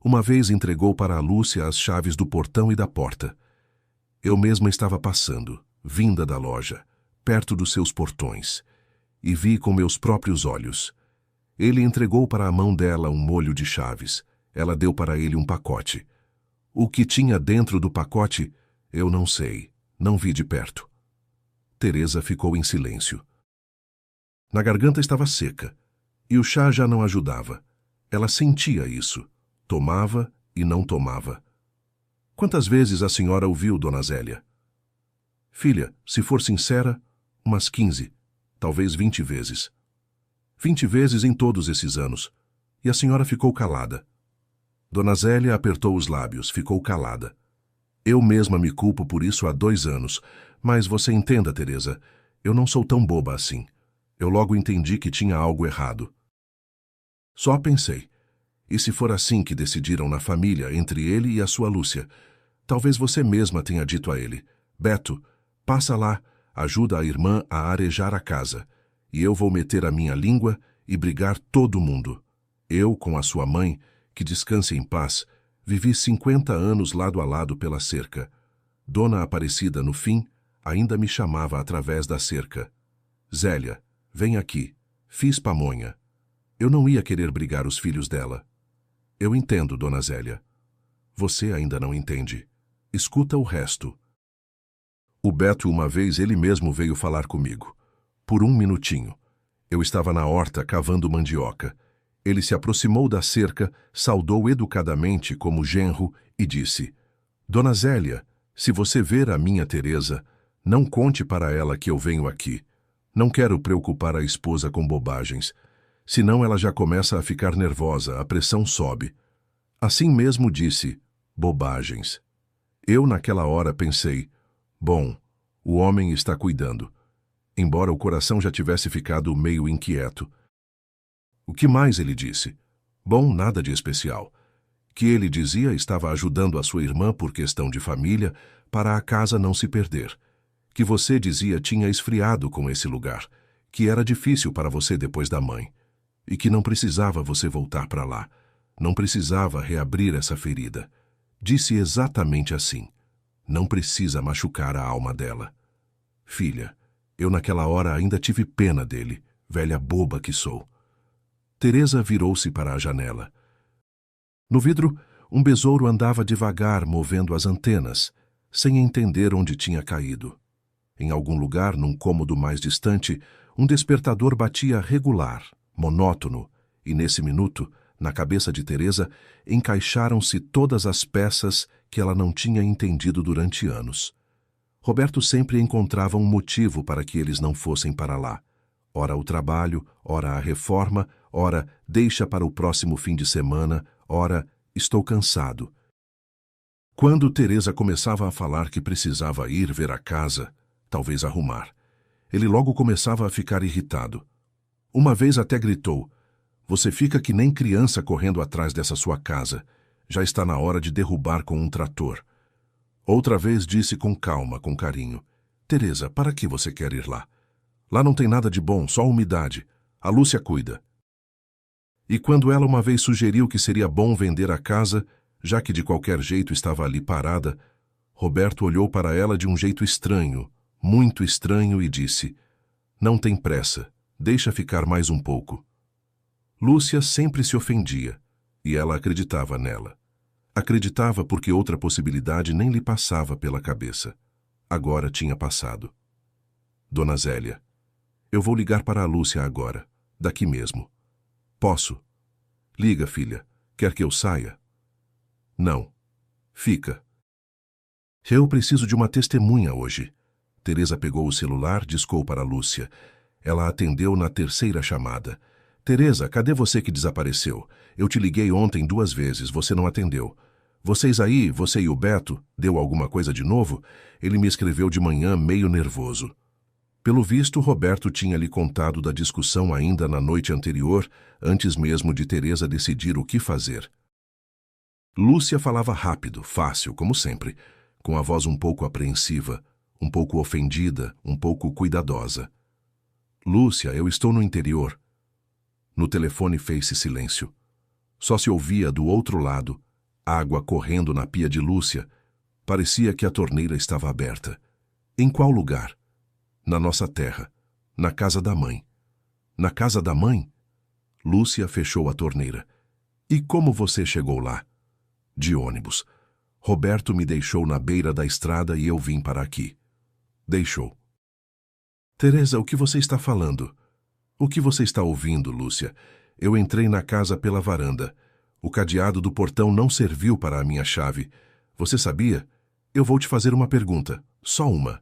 Uma vez entregou para a Lúcia as chaves do portão e da porta. Eu mesma estava passando, vinda da loja, perto dos seus portões, e vi com meus próprios olhos. Ele entregou para a mão dela um molho de chaves. Ela deu para ele um pacote. O que tinha dentro do pacote, eu não sei, não vi de perto. Teresa ficou em silêncio. Na garganta estava seca, e o chá já não ajudava. Ela sentia isso. Tomava e não tomava. Quantas vezes a senhora ouviu, Dona Zélia? Filha, se for sincera, umas 15, talvez 20 vezes. 20 vezes em todos esses anos. E a senhora ficou calada. Dona Zélia apertou os lábios, ficou calada. Eu mesma me culpo por isso há 2 anos, mas você entenda, Teresa, eu não sou tão boba assim. Eu logo entendi que tinha algo errado. Só pensei. E se for assim que decidiram na família, entre ele e a sua Lúcia? Talvez você mesma tenha dito a ele, Beto, passa lá, ajuda a irmã a arejar a casa, e eu vou meter a minha língua e brigar todo mundo. Eu, com a sua mãe, que descanse em paz, vivi 50 anos lado a lado pela cerca. Dona Aparecida, no fim, ainda me chamava através da cerca. Zélia, vem aqui, fiz pamonha. Eu não ia querer brigar os filhos dela. Eu entendo, Dona Zélia. Você ainda não entende. Escuta o resto. O Beto uma vez ele mesmo veio falar comigo. Por 1 minutinho. Eu estava na horta cavando mandioca. Ele se aproximou da cerca, saudou educadamente como genro e disse, Dona Zélia, se você ver a minha Teresa, não conte para ela que eu venho aqui. Não quero preocupar a esposa com bobagens. Senão ela já começa a ficar nervosa, a pressão sobe. Assim mesmo disse, bobagens. Eu naquela hora pensei, bom, o homem está cuidando. Embora o coração já tivesse ficado meio inquieto. O que mais ele disse? Bom, nada de especial. Que ele dizia estava ajudando a sua irmã por questão de família, para a casa não se perder. Que você dizia tinha esfriado com esse lugar, que era difícil para você depois da mãe, e que não precisava você voltar para lá, não precisava reabrir essa ferida. Disse exatamente assim. Não precisa machucar a alma dela. Filha, eu naquela hora ainda tive pena dele, velha boba que sou. Teresa virou-se para a janela. No vidro, um besouro andava devagar, movendo as antenas, sem entender onde tinha caído. Em algum lugar, num cômodo mais distante, um despertador batia regular, monótono, e nesse minuto, na cabeça de Teresa, encaixaram-se todas as peças que ela não tinha entendido durante anos. Roberto sempre encontrava um motivo para que eles não fossem para lá. Ora o trabalho, ora a reforma, ora deixa para o próximo fim de semana, ora estou cansado. Quando Teresa começava a falar que precisava ir ver a casa, talvez arrumar, ele logo começava a ficar irritado. Uma vez até gritou: "Você fica que nem criança correndo atrás dessa sua casa. Já está na hora de derrubar com um trator." Outra vez disse com calma, com carinho: "Teresa, para que você quer ir lá? Lá não tem nada de bom, só umidade. A Lúcia cuida." E quando ela uma vez sugeriu que seria bom vender a casa, já que de qualquer jeito estava ali parada, Roberto olhou para ela de um jeito estranho, muito estranho, e disse: "Não tem pressa, deixa ficar mais um pouco." Lúcia sempre se ofendia, e ela acreditava nela. Acreditava porque outra possibilidade nem lhe passava pela cabeça. Agora tinha passado. "Dona Zélia, eu vou ligar para a Lúcia agora, daqui mesmo." "Posso?" "Liga, filha. Quer que eu saia?" "Não. Fica. Eu preciso de uma testemunha hoje." Teresa pegou o celular, discou para a Lúcia. Ela atendeu na terceira chamada. "Teresa, cadê você que desapareceu? Eu te liguei ontem 2 vezes, você não atendeu. Vocês aí, você e o Beto, deu alguma coisa de novo?" Ele me escreveu de manhã meio nervoso. Pelo visto, Roberto tinha lhe contado da discussão ainda na noite anterior, antes mesmo de Teresa decidir o que fazer. Lúcia falava rápido, fácil, como sempre, com a voz um pouco apreensiva, um pouco ofendida, um pouco cuidadosa. "Lúcia, eu estou no interior." No telefone fez-se silêncio. Só se ouvia do outro lado água correndo na pia de Lúcia. Parecia que a torneira estava aberta. "Em qual lugar?" "Na nossa terra. Na casa da mãe." "Na casa da mãe?" Lúcia fechou a torneira. "E como você chegou lá?" "De ônibus. Roberto me deixou na beira da estrada e eu vim para aqui." "Deixou." "Teresa, o que você está falando?" "O que você está ouvindo, Lúcia? Eu entrei na casa pela varanda. O cadeado do portão não serviu para a minha chave. Você sabia? Eu vou te fazer uma pergunta, só uma.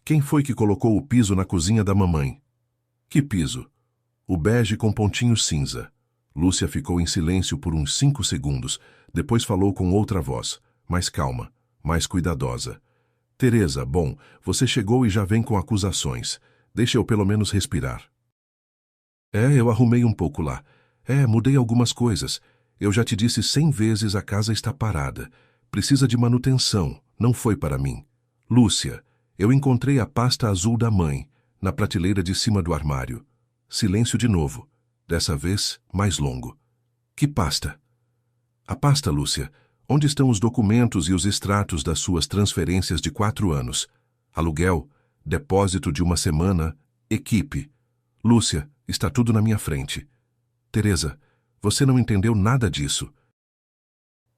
Quem foi que colocou o piso na cozinha da mamãe?" "Que piso?" "O bege com pontinho cinza." Lúcia ficou em silêncio por uns 5 segundos, depois falou com outra voz, mais calma, mais cuidadosa. "Teresa, bom, você chegou e já vem com acusações. Deixa eu pelo menos respirar." Eu arrumei um pouco lá. Mudei algumas coisas. Eu já te disse 100 vezes, a casa está parada. Precisa de manutenção, não foi para mim." "Lúcia, eu encontrei a pasta azul da mãe, na prateleira de cima do armário." Silêncio de novo, dessa vez mais longo. "Que pasta?" "A pasta, Lúcia. Onde estão os documentos e os extratos das suas transferências de 4 anos? Aluguel, depósito de 1 semana, equipe. Lúcia, está tudo na minha frente." "Teresa, você não entendeu nada disso."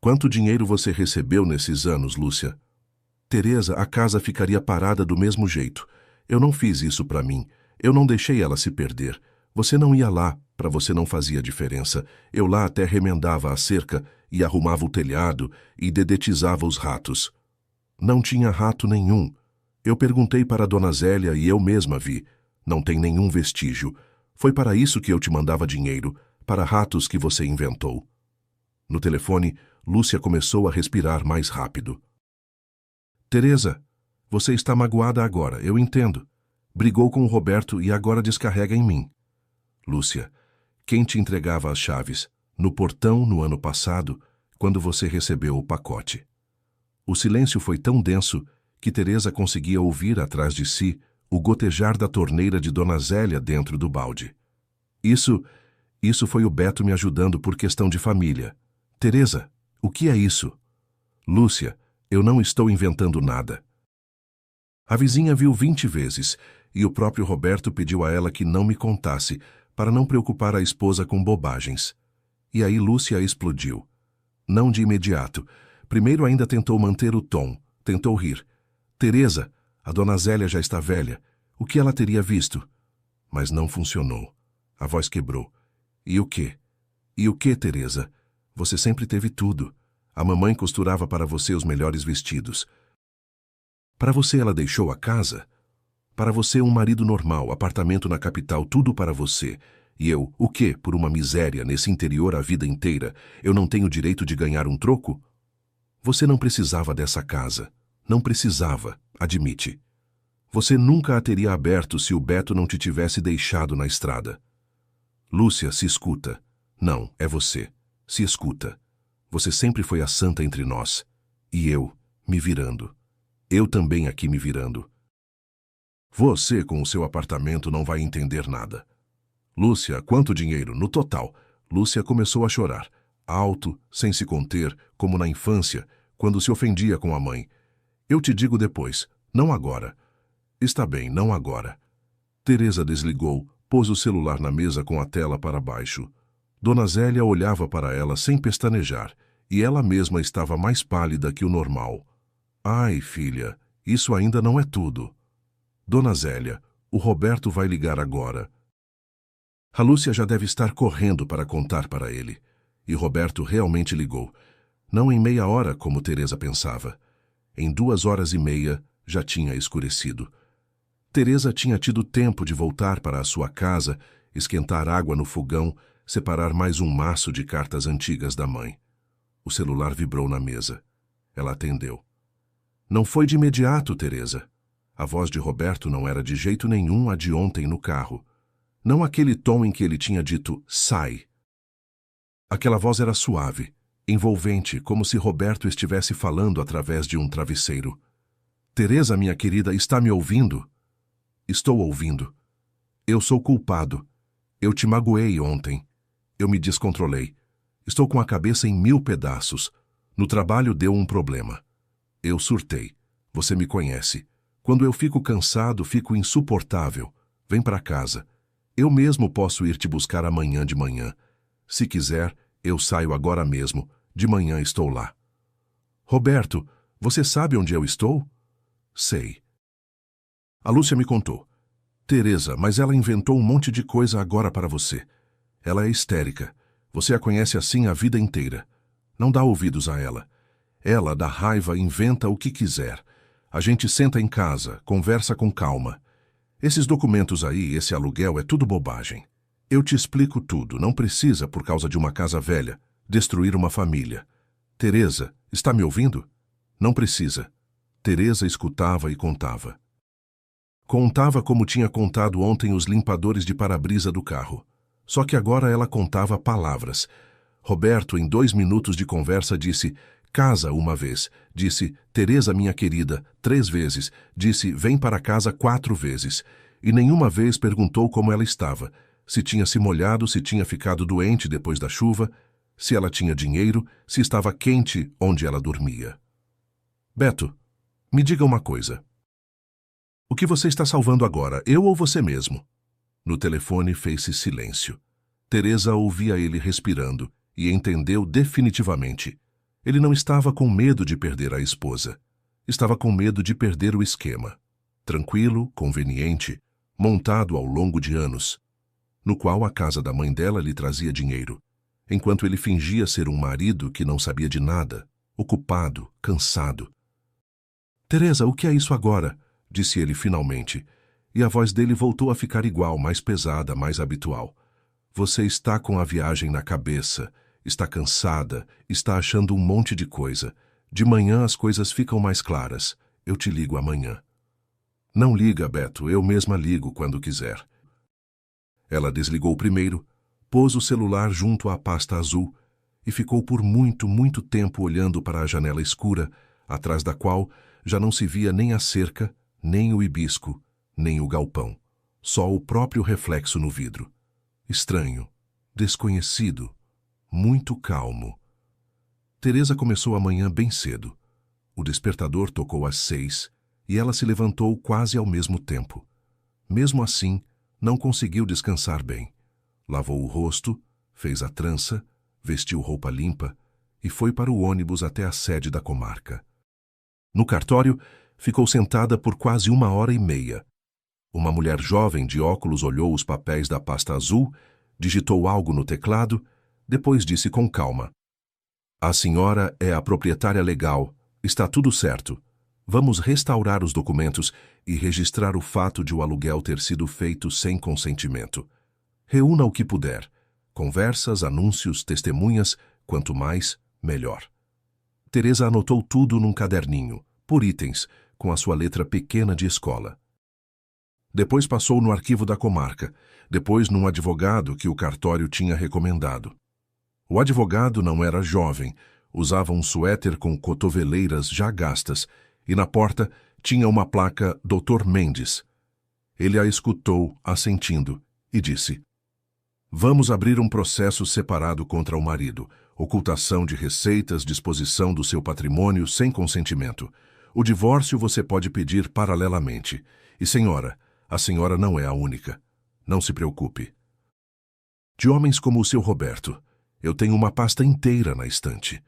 "Quanto dinheiro você recebeu nesses anos, Lúcia?" "Teresa, a casa ficaria parada do mesmo jeito. Eu não fiz isso para mim. Eu não deixei ela se perder. Você não ia lá, para você não fazia diferença. Eu lá até remendava a cerca e arrumava o telhado e dedetizava os ratos." "Não tinha rato nenhum. Eu perguntei para a Dona Zélia e eu mesma vi. Não tem nenhum vestígio. Foi para isso que eu te mandava dinheiro, para ratos que você inventou." No telefone, Lúcia começou a respirar mais rápido. "Teresa, você está magoada agora, eu entendo. Brigou com o Roberto e agora descarrega em mim." "Lúcia, quem te entregava as chaves? No portão, no ano passado, quando você recebeu o pacote." O silêncio foi tão denso que Teresa conseguia ouvir atrás de si o gotejar da torneira de Dona Zélia dentro do balde. Isso foi o Beto me ajudando por questão de família." "Teresa, o que é isso?" "Lúcia, eu não estou inventando nada." A vizinha viu 20 vezes, e o próprio Roberto pediu a ela que não me contasse, para não preocupar a esposa com bobagens. E aí Lúcia explodiu. Não de imediato. Primeiro ainda tentou manter o tom, tentou rir. Teresa, a dona Zélia já está velha. O que ela teria visto? Mas não funcionou. A voz quebrou. E o quê? E o quê, Teresa? Você sempre teve tudo. A mamãe costurava para você os melhores vestidos. Para você ela deixou a casa? Para você um marido normal, apartamento na capital, tudo para você. E eu, o quê? Por uma miséria nesse interior a vida inteira, eu não tenho direito de ganhar um troco? Você não precisava dessa casa. Não precisava, admite. Você nunca a teria aberto se o Beto não te tivesse deixado na estrada. Lúcia, se escuta. Não, é você. Se escuta. Você sempre foi a santa entre nós. E eu, me virando. Eu também aqui me virando. Você, com o seu apartamento, não vai entender nada. Lúcia, quanto dinheiro, no total? Lúcia começou a chorar. Alto, sem se conter, como na infância, quando se ofendia com a mãe. Eu te digo depois, não agora. Está bem, não agora. Teresa desligou, pôs o celular na mesa com a tela para baixo. Dona Zélia olhava para ela sem pestanejar, e ela mesma estava mais pálida que o normal. Ai, filha, isso ainda não é tudo. Dona Zélia, o Roberto vai ligar agora. A Lúcia já deve estar correndo para contar para ele. E Roberto realmente ligou. Não em meia hora, como Teresa pensava. Em 2 horas e meia já tinha escurecido. Teresa tinha tido tempo de voltar para a sua casa, esquentar água no fogão, separar mais um maço de cartas antigas da mãe. O celular vibrou na mesa. Ela atendeu. Não foi de imediato, Teresa. A voz de Roberto não era de jeito nenhum a de ontem no carro. Não aquele tom em que ele tinha dito, sai. Aquela voz era suave, envolvente, como se Roberto estivesse falando através de um travesseiro. Teresa, minha querida, está me ouvindo? Estou ouvindo. Eu sou culpado. Eu te magoei ontem. Eu me descontrolei. Estou com a cabeça em 1000 pedaços. No trabalho deu um problema. Eu surtei. Você me conhece. Quando eu fico cansado, fico insuportável. Vem para casa. Eu mesmo posso ir te buscar amanhã de manhã. Se quiser, eu saio agora mesmo. De manhã estou lá. Roberto, você sabe onde eu estou? Sei. A Lúcia me contou. Teresa, mas ela inventou um monte de coisa agora para você. Ela é histérica. Você a conhece assim a vida inteira. Não dá ouvidos a ela. Ela, da raiva, inventa o que quiser. A gente senta em casa, conversa com calma. Esses documentos aí, esse aluguel, é tudo bobagem. Eu te explico tudo. Não precisa, por causa de uma casa velha, destruir uma família. Teresa, está me ouvindo? Não precisa. Teresa escutava e contava. Contava como tinha contado ontem os limpadores de para-brisa do carro. Só que agora ela contava palavras. Roberto, em 2 minutos de conversa, disse, casa uma vez. Disse, Teresa, minha querida, 3 vezes. Disse, vem para casa 4 vezes. E nenhuma vez perguntou como ela estava. Se tinha se molhado, se tinha ficado doente depois da chuva, se ela tinha dinheiro, se estava quente onde ela dormia. Beto, me diga uma coisa. O que você está salvando agora, eu ou você mesmo? No telefone fez-se silêncio. Teresa ouvia ele respirando e entendeu definitivamente. Ele não estava com medo de perder a esposa. Estava com medo de perder o esquema. Tranquilo, conveniente, montado ao longo de anos, no qual a casa da mãe dela lhe trazia dinheiro, enquanto ele fingia ser um marido que não sabia de nada, ocupado, cansado. Teresa, o que é isso agora? Disse ele finalmente, e a voz dele voltou a ficar igual, mais pesada, mais habitual. Você está com a viagem na cabeça, está cansada, está achando um monte de coisa. De manhã as coisas ficam mais claras. Eu te ligo amanhã. Não liga, Beto, eu mesma ligo quando quiser. Ela desligou primeiro, pôs o celular junto à pasta azul e ficou por muito, muito tempo olhando para a janela escura, atrás da qual já não se via nem a cerca, nem o hibisco, nem o galpão. Só o próprio reflexo no vidro. Estranho, desconhecido, muito calmo. Teresa começou a manhã bem cedo. O despertador tocou às 6 e ela se levantou quase ao mesmo tempo. Mesmo assim, não conseguiu descansar bem. Lavou o rosto, fez a trança, vestiu roupa limpa e foi para o ônibus até a sede da comarca. No cartório, ficou sentada por quase 1h30. Uma mulher jovem de óculos olhou os papéis da pasta azul, digitou algo no teclado, depois disse com calma: "A senhora é a proprietária legal, está tudo certo. Vamos restaurar os documentos e registrar o fato de o aluguel ter sido feito sem consentimento. Reúna o que puder. Conversas, anúncios, testemunhas, quanto mais, melhor." Teresa anotou tudo num caderninho, por itens, com a sua letra pequena de escola. Depois passou no arquivo da comarca, depois num advogado que o cartório tinha recomendado. O advogado não era jovem, usava um suéter com cotoveleiras já gastas, e na porta tinha uma placa Dr. Mendes. Ele a escutou, assentindo, e disse: "Vamos abrir um processo separado contra o marido. Ocultação de receitas, disposição do seu patrimônio sem consentimento. O divórcio você pode pedir paralelamente. E, senhora, a senhora não é a única. Não se preocupe. De homens como o seu Roberto, eu tenho uma pasta inteira na estante."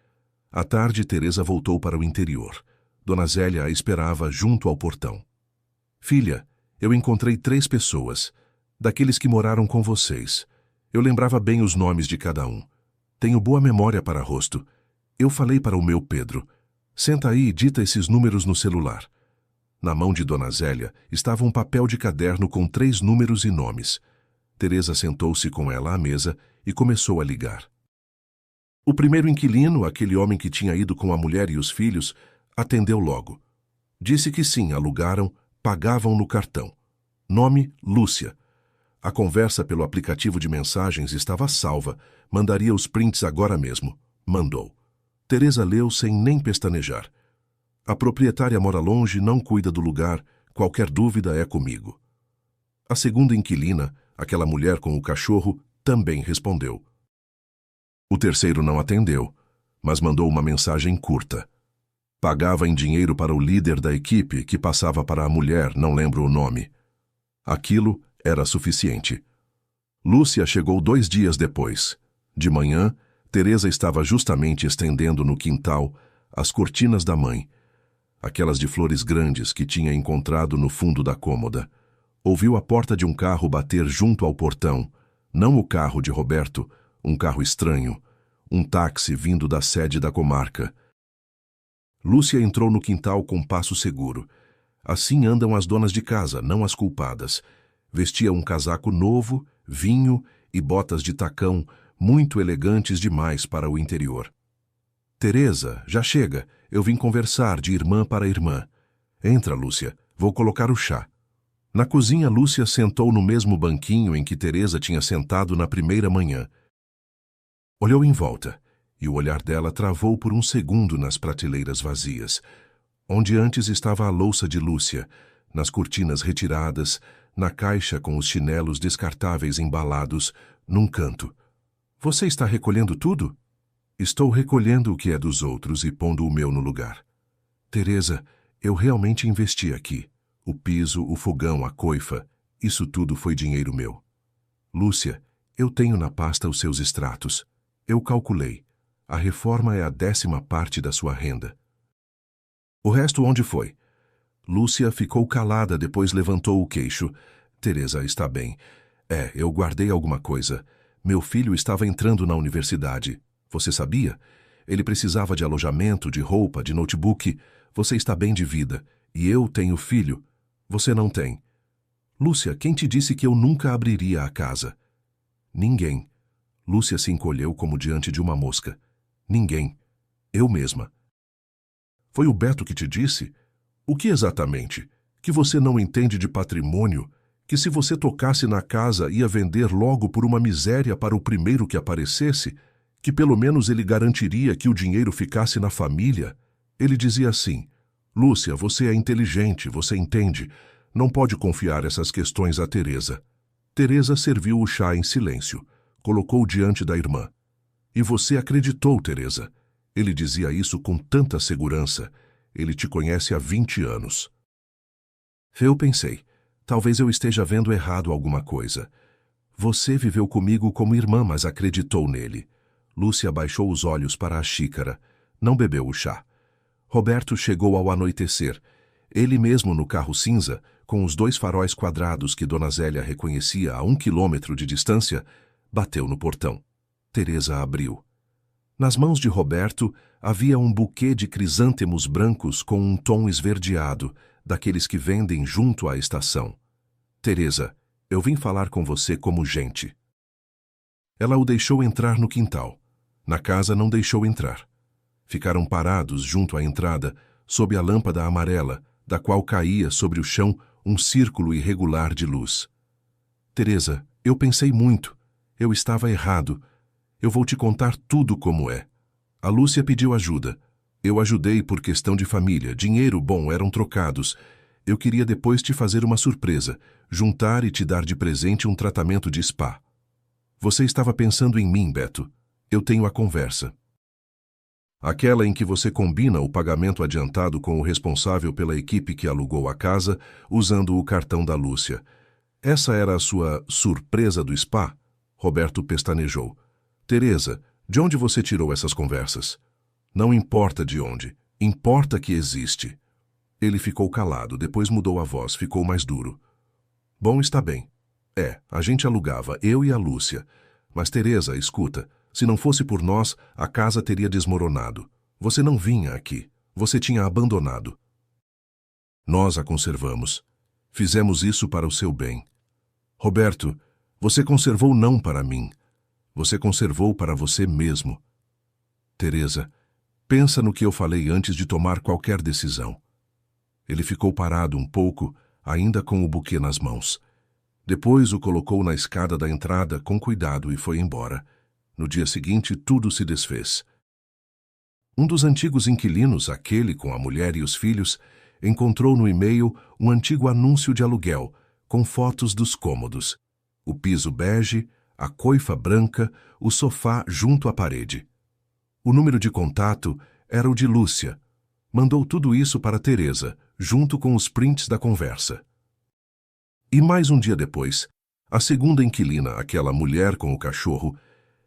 À tarde, Teresa voltou para o interior. Dona Zélia a esperava junto ao portão. "Filha, eu encontrei 3 pessoas, daqueles que moraram com vocês. Eu lembrava bem os nomes de cada um. Tenho boa memória para rosto. Eu falei para o meu Pedro: senta aí e dita esses números no celular." Na mão de Dona Zélia estava um papel de caderno com 3 números e nomes. Teresa sentou-se com ela à mesa e começou a ligar. O primeiro inquilino, aquele homem que tinha ido com a mulher e os filhos, atendeu logo. Disse que sim, alugaram, pagavam no cartão. Nome: Lúcia. A conversa pelo aplicativo de mensagens estava salva. Mandaria os prints agora mesmo. Mandou. Teresa leu sem nem pestanejar. "A proprietária mora longe, não cuida do lugar. Qualquer dúvida é comigo." A segunda inquilina, aquela mulher com o cachorro, também respondeu. O terceiro não atendeu, mas mandou uma mensagem curta. Pagava em dinheiro para o líder da equipe, que passava para a mulher, não lembro o nome. Aquilo era suficiente. Lúcia chegou 2 dias depois. De manhã, Teresa estava justamente estendendo no quintal as cortinas da mãe, aquelas de flores grandes que tinha encontrado no fundo da cômoda. Ouviu a porta de um carro bater junto ao portão, não o carro de Roberto, um carro estranho, um táxi vindo da sede da comarca. Lúcia entrou no quintal com passo seguro. Assim andam as donas de casa, não as culpadas. Vestia um casaco novo, vinho e botas de tacão, muito elegantes demais para o interior. "Teresa, já chega. Eu vim conversar de irmã para irmã." "Entra, Lúcia. Vou colocar o chá." Na cozinha, Lúcia sentou no mesmo banquinho em que Teresa tinha sentado na primeira manhã. Olhou em volta, e o olhar dela travou por um segundo nas prateleiras vazias, onde antes estava a louça de Lúcia, nas cortinas retiradas, na caixa com os chinelos descartáveis embalados, num canto. "Você está recolhendo tudo?" "Estou recolhendo o que é dos outros e pondo o meu no lugar." "Teresa, eu realmente investi aqui. O piso, o fogão, a coifa, isso tudo foi dinheiro meu." "Lúcia, eu tenho na pasta os seus extratos. Eu calculei. A reforma é a 10ª parte da sua renda." "O resto onde foi?" Lúcia ficou calada, depois levantou o queixo. "Teresa, está bem. Eu guardei alguma coisa. Meu filho estava entrando na universidade. Você sabia? Ele precisava de alojamento, de roupa, de notebook. Você está bem de vida. E eu tenho filho. Você não tem." "Lúcia, quem te disse que eu nunca abriria a casa?" "Ninguém." Lúcia se encolheu como diante de uma mosca. "Ninguém. Eu mesma." "Foi o Beto que te disse? O que exatamente? Que você não entende de patrimônio? Que se você tocasse na casa ia vender logo por uma miséria para o primeiro que aparecesse? Que pelo menos ele garantiria que o dinheiro ficasse na família? Ele dizia assim: Lúcia, você é inteligente, você entende. Não pode confiar essas questões a Teresa." Teresa serviu o chá em silêncio. Colocou diante da irmã. "E você acreditou, Teresa?" Ele dizia isso com tanta segurança. Ele te conhece há 20 anos. Eu pensei, talvez eu esteja vendo errado alguma coisa. Você viveu comigo como irmã, mas acreditou nele. Lúcia baixou os olhos para a xícara. Não bebeu o chá. Roberto chegou ao anoitecer. Ele mesmo no carro cinza, com os 2 faróis quadrados que Dona Zélia reconhecia a 1 quilômetro de distância, bateu no portão. Teresa abriu. Nas mãos de Roberto havia um buquê de crisântemos brancos com um tom esverdeado, daqueles que vendem junto à estação. Teresa, eu vim falar com você como gente. Ela o deixou entrar no quintal. Na casa não deixou entrar. Ficaram parados junto à entrada, sob a lâmpada amarela, da qual caía sobre o chão um círculo irregular de luz. Teresa, eu pensei muito. Eu estava errado. Eu vou te contar tudo como é. A Lúcia pediu ajuda. Eu ajudei por questão de família. Dinheiro bom eram trocados. Eu queria depois te fazer uma surpresa, juntar e te dar de presente um tratamento de spa. Você estava pensando em mim, Beto. Eu tenho a conversa. Aquela em que você combina o pagamento adiantado com o responsável pela equipe que alugou a casa, usando o cartão da Lúcia. Essa era a sua surpresa do spa? Roberto pestanejou. Teresa, de onde você tirou essas conversas? Não importa de onde, importa que existe. Ele ficou calado, depois mudou a voz, ficou mais duro. Bom, está bem. A gente alugava, eu e a Lúcia. Mas, Teresa, escuta, se não fosse por nós, a casa teria desmoronado. Você não vinha aqui. Você tinha abandonado. Nós a conservamos. Fizemos isso para o seu bem. Roberto, você conservou não para mim. Você conservou para você mesmo. Teresa, pensa no que eu falei antes de tomar qualquer decisão. Ele ficou parado um pouco, ainda com o buquê nas mãos. Depois o colocou na escada da entrada com cuidado e foi embora. No dia seguinte, tudo se desfez. Um dos antigos inquilinos, aquele com a mulher e os filhos, encontrou no e-mail um antigo anúncio de aluguel, com fotos dos cômodos. O piso bege, a coifa branca, o sofá junto à parede. O número de contato era o de Lúcia. Mandou tudo isso para Teresa, junto com os prints da conversa. E mais um dia depois, a segunda inquilina, aquela mulher com o cachorro,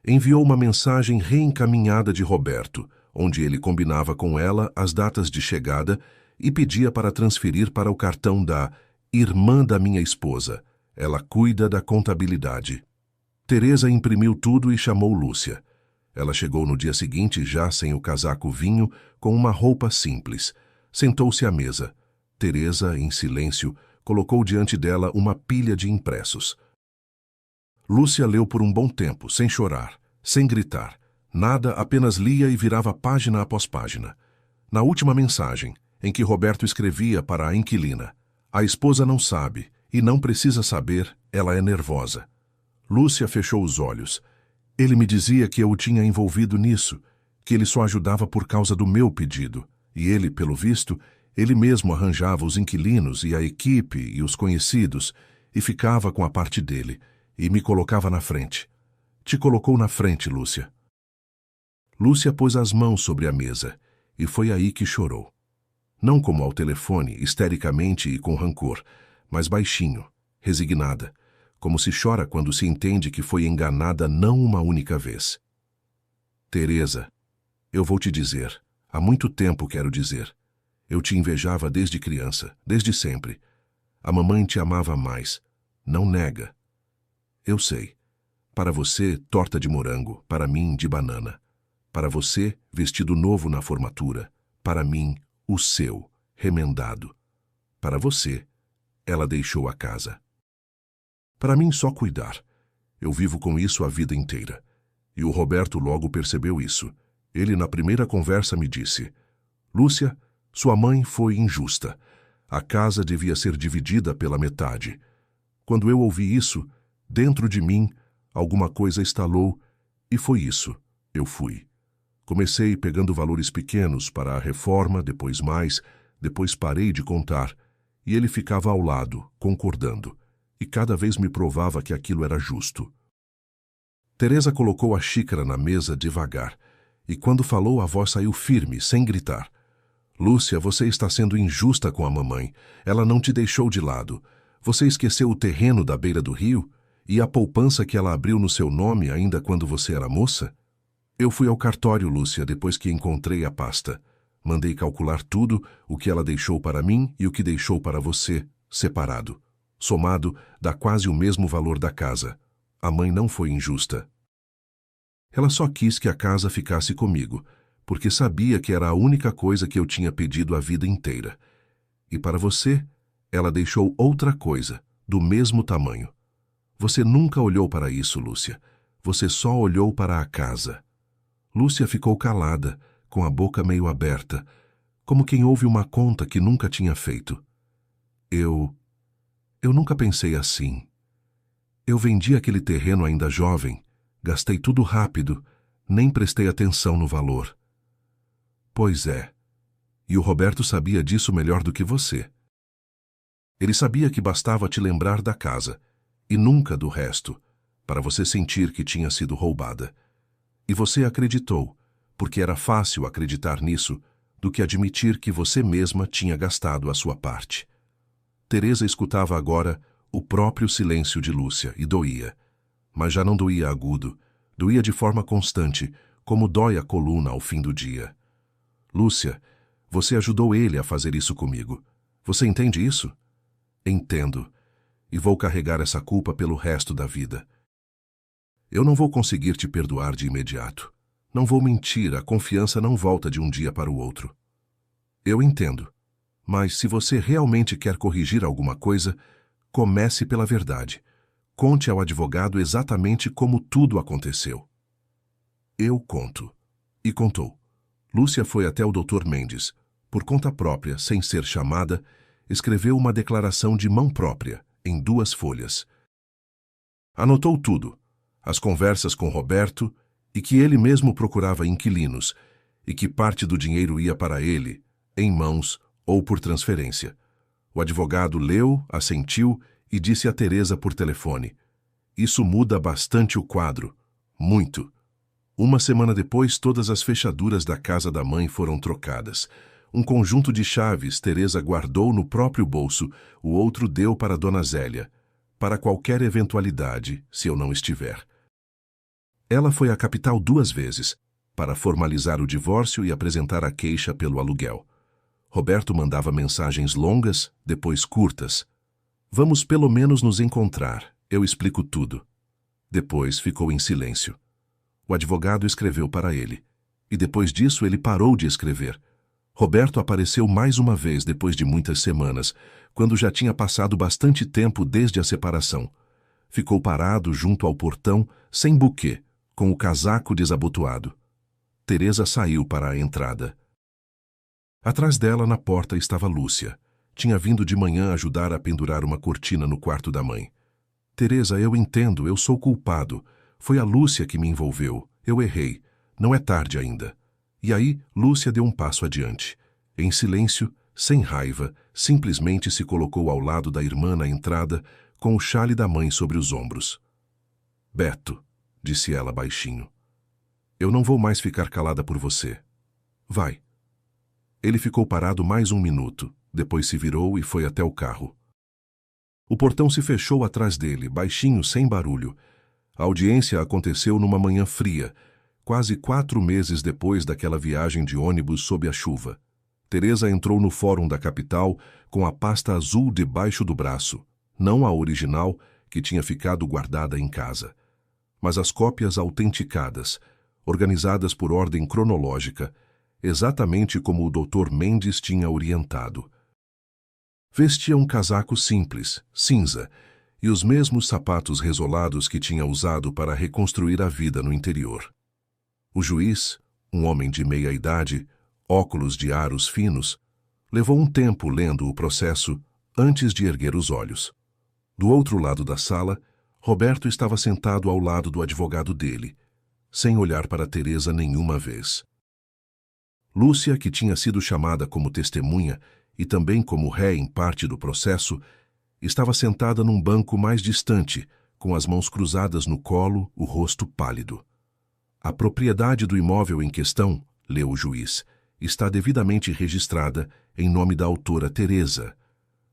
enviou uma mensagem reencaminhada de Roberto, onde ele combinava com ela as datas de chegada e pedia para transferir para o cartão da irmã da minha esposa. Ela cuida da contabilidade. Teresa imprimiu tudo e chamou Lúcia. Ela chegou no dia seguinte, já sem o casaco vinho, com uma roupa simples. Sentou-se à mesa. Teresa, em silêncio, colocou diante dela uma pilha de impressos. Lúcia leu por um bom tempo, sem chorar, sem gritar. Nada, apenas lia e virava página após página. Na última mensagem, em que Roberto escrevia para a inquilina, a esposa não sabe, e não precisa saber, ela é nervosa. Lúcia fechou os olhos. Ele me dizia que eu o tinha envolvido nisso, que ele só ajudava por causa do meu pedido. E ele, pelo visto, ele mesmo arranjava os inquilinos e a equipe e os conhecidos, e ficava com a parte dele, e me colocava na frente. Te colocou na frente, Lúcia. Lúcia pôs as mãos sobre a mesa, e foi aí que chorou. Não como ao telefone, histericamente e com rancor, mas baixinho, resignada, como se chora quando se entende que foi enganada não uma única vez. Teresa, eu vou te dizer, há muito tempo quero dizer. Eu te invejava desde criança, desde sempre. A mamãe te amava mais. Não nega. Eu sei. Para você, torta de morango, para mim, de banana. Para você, vestido novo na formatura. Para mim, o seu, remendado. Para você, ela deixou a casa. Para mim, só cuidar. Eu vivo com isso a vida inteira. E o Roberto logo percebeu isso. Ele, na primeira conversa, me disse: Lúcia, sua mãe foi injusta. A casa devia ser dividida pela metade. Quando eu ouvi isso, dentro de mim, alguma coisa estalou, e foi isso. Eu fui. Comecei pegando valores pequenos para a reforma, depois mais, depois parei de contar, e ele ficava ao lado, concordando, e cada vez me provava que aquilo era justo. Teresa colocou a xícara na mesa devagar, e quando falou a voz saiu firme, sem gritar. Lúcia, você está sendo injusta com a mamãe. Ela não te deixou de lado. Você esqueceu o terreno da beira do rio? E a poupança que ela abriu no seu nome ainda quando você era moça? Eu fui ao cartório, Lúcia, depois que encontrei a pasta. Mandei calcular tudo, o que ela deixou para mim e o que deixou para você, separado. Somado, dá quase o mesmo valor da casa. A mãe não foi injusta. Ela só quis que a casa ficasse comigo, porque sabia que era a única coisa que eu tinha pedido a vida inteira. E para você, ela deixou outra coisa, do mesmo tamanho. Você nunca olhou para isso, Lúcia. Você só olhou para a casa. Lúcia ficou calada, com a boca meio aberta, como quem ouve uma conta que nunca tinha feito. Eu nunca pensei assim. Eu vendi aquele terreno ainda jovem, gastei tudo rápido, nem prestei atenção no valor. Pois é. E o Roberto sabia disso melhor do que você. Ele sabia que bastava te lembrar da casa, e nunca do resto, para você sentir que tinha sido roubada. E você acreditou, porque era fácil acreditar nisso, do que admitir que você mesma tinha gastado a sua parte. Teresa escutava agora o próprio silêncio de Lúcia e doía. Mas já não doía agudo, doía de forma constante, como dói a coluna ao fim do dia. Lúcia, você ajudou ele a fazer isso comigo. Você entende isso? Entendo, e vou carregar essa culpa pelo resto da vida. Eu não vou conseguir te perdoar de imediato. Não vou mentir, a confiança não volta de um dia para o outro. Eu entendo, mas se você realmente quer corrigir alguma coisa, comece pela verdade. Conte ao advogado exatamente como tudo aconteceu. Eu conto. E contou. Lúcia foi até o Dr. Mendes. Por conta própria, sem ser chamada, escreveu uma declaração de mão própria, em 2 folhas. Anotou tudo. As conversas com Roberto, e que ele mesmo procurava inquilinos, e que parte do dinheiro ia para ele, em mãos ou por transferência. O advogado leu, assentiu e disse a Teresa por telefone: "Isso muda bastante o quadro. Muito." 1 semana depois, todas as fechaduras da casa da mãe foram trocadas. Um conjunto de chaves Teresa guardou no próprio bolso, o outro deu para Dona Zélia, para qualquer eventualidade, se eu não estiver. Ela foi à capital 2 vezes, para formalizar o divórcio e apresentar a queixa pelo aluguel. Roberto mandava mensagens longas, depois curtas. "Vamos pelo menos nos encontrar, eu explico tudo." Depois ficou em silêncio. O advogado escreveu para ele, e depois disso ele parou de escrever. Roberto apareceu mais uma vez depois de muitas semanas, quando já tinha passado bastante tempo desde a separação. Ficou parado junto ao portão, sem buquê, com o casaco desabotoado. Teresa saiu para a entrada. Atrás dela, na porta, estava Lúcia. Tinha vindo de manhã ajudar a pendurar uma cortina no quarto da mãe. "Teresa, eu entendo, eu sou culpado. Foi a Lúcia que me envolveu. Eu errei. Não é tarde ainda." E aí, Lúcia deu um passo adiante. Em silêncio, sem raiva, simplesmente se colocou ao lado da irmã na entrada, com o xale da mãe sobre os ombros. "Beto", disse ela baixinho, "eu não vou mais ficar calada por você. Vai." Ele ficou parado mais 1 minuto, depois se virou e foi até o carro. O portão se fechou atrás dele, baixinho, sem barulho. A audiência aconteceu numa manhã fria, quase 4 meses depois daquela viagem de ônibus sob a chuva. Teresa entrou no fórum da capital com a pasta azul debaixo do braço, não a original, que tinha ficado guardada em casa, mas as cópias autenticadas, organizadas por ordem cronológica, exatamente como o Dr. Mendes tinha orientado. Vestia um casaco simples, cinza, e os mesmos sapatos resolados que tinha usado para reconstruir a vida no interior. O juiz, um homem de meia idade, óculos de aros finos, levou um tempo lendo o processo antes de erguer os olhos. Do outro lado da sala, Roberto estava sentado ao lado do advogado dele, sem olhar para Teresa nenhuma vez. Lúcia, que tinha sido chamada como testemunha e também como ré em parte do processo, estava sentada num banco mais distante, com as mãos cruzadas no colo, o rosto pálido. "A propriedade do imóvel em questão", leu o juiz, "está devidamente registrada em nome da autora Teresa,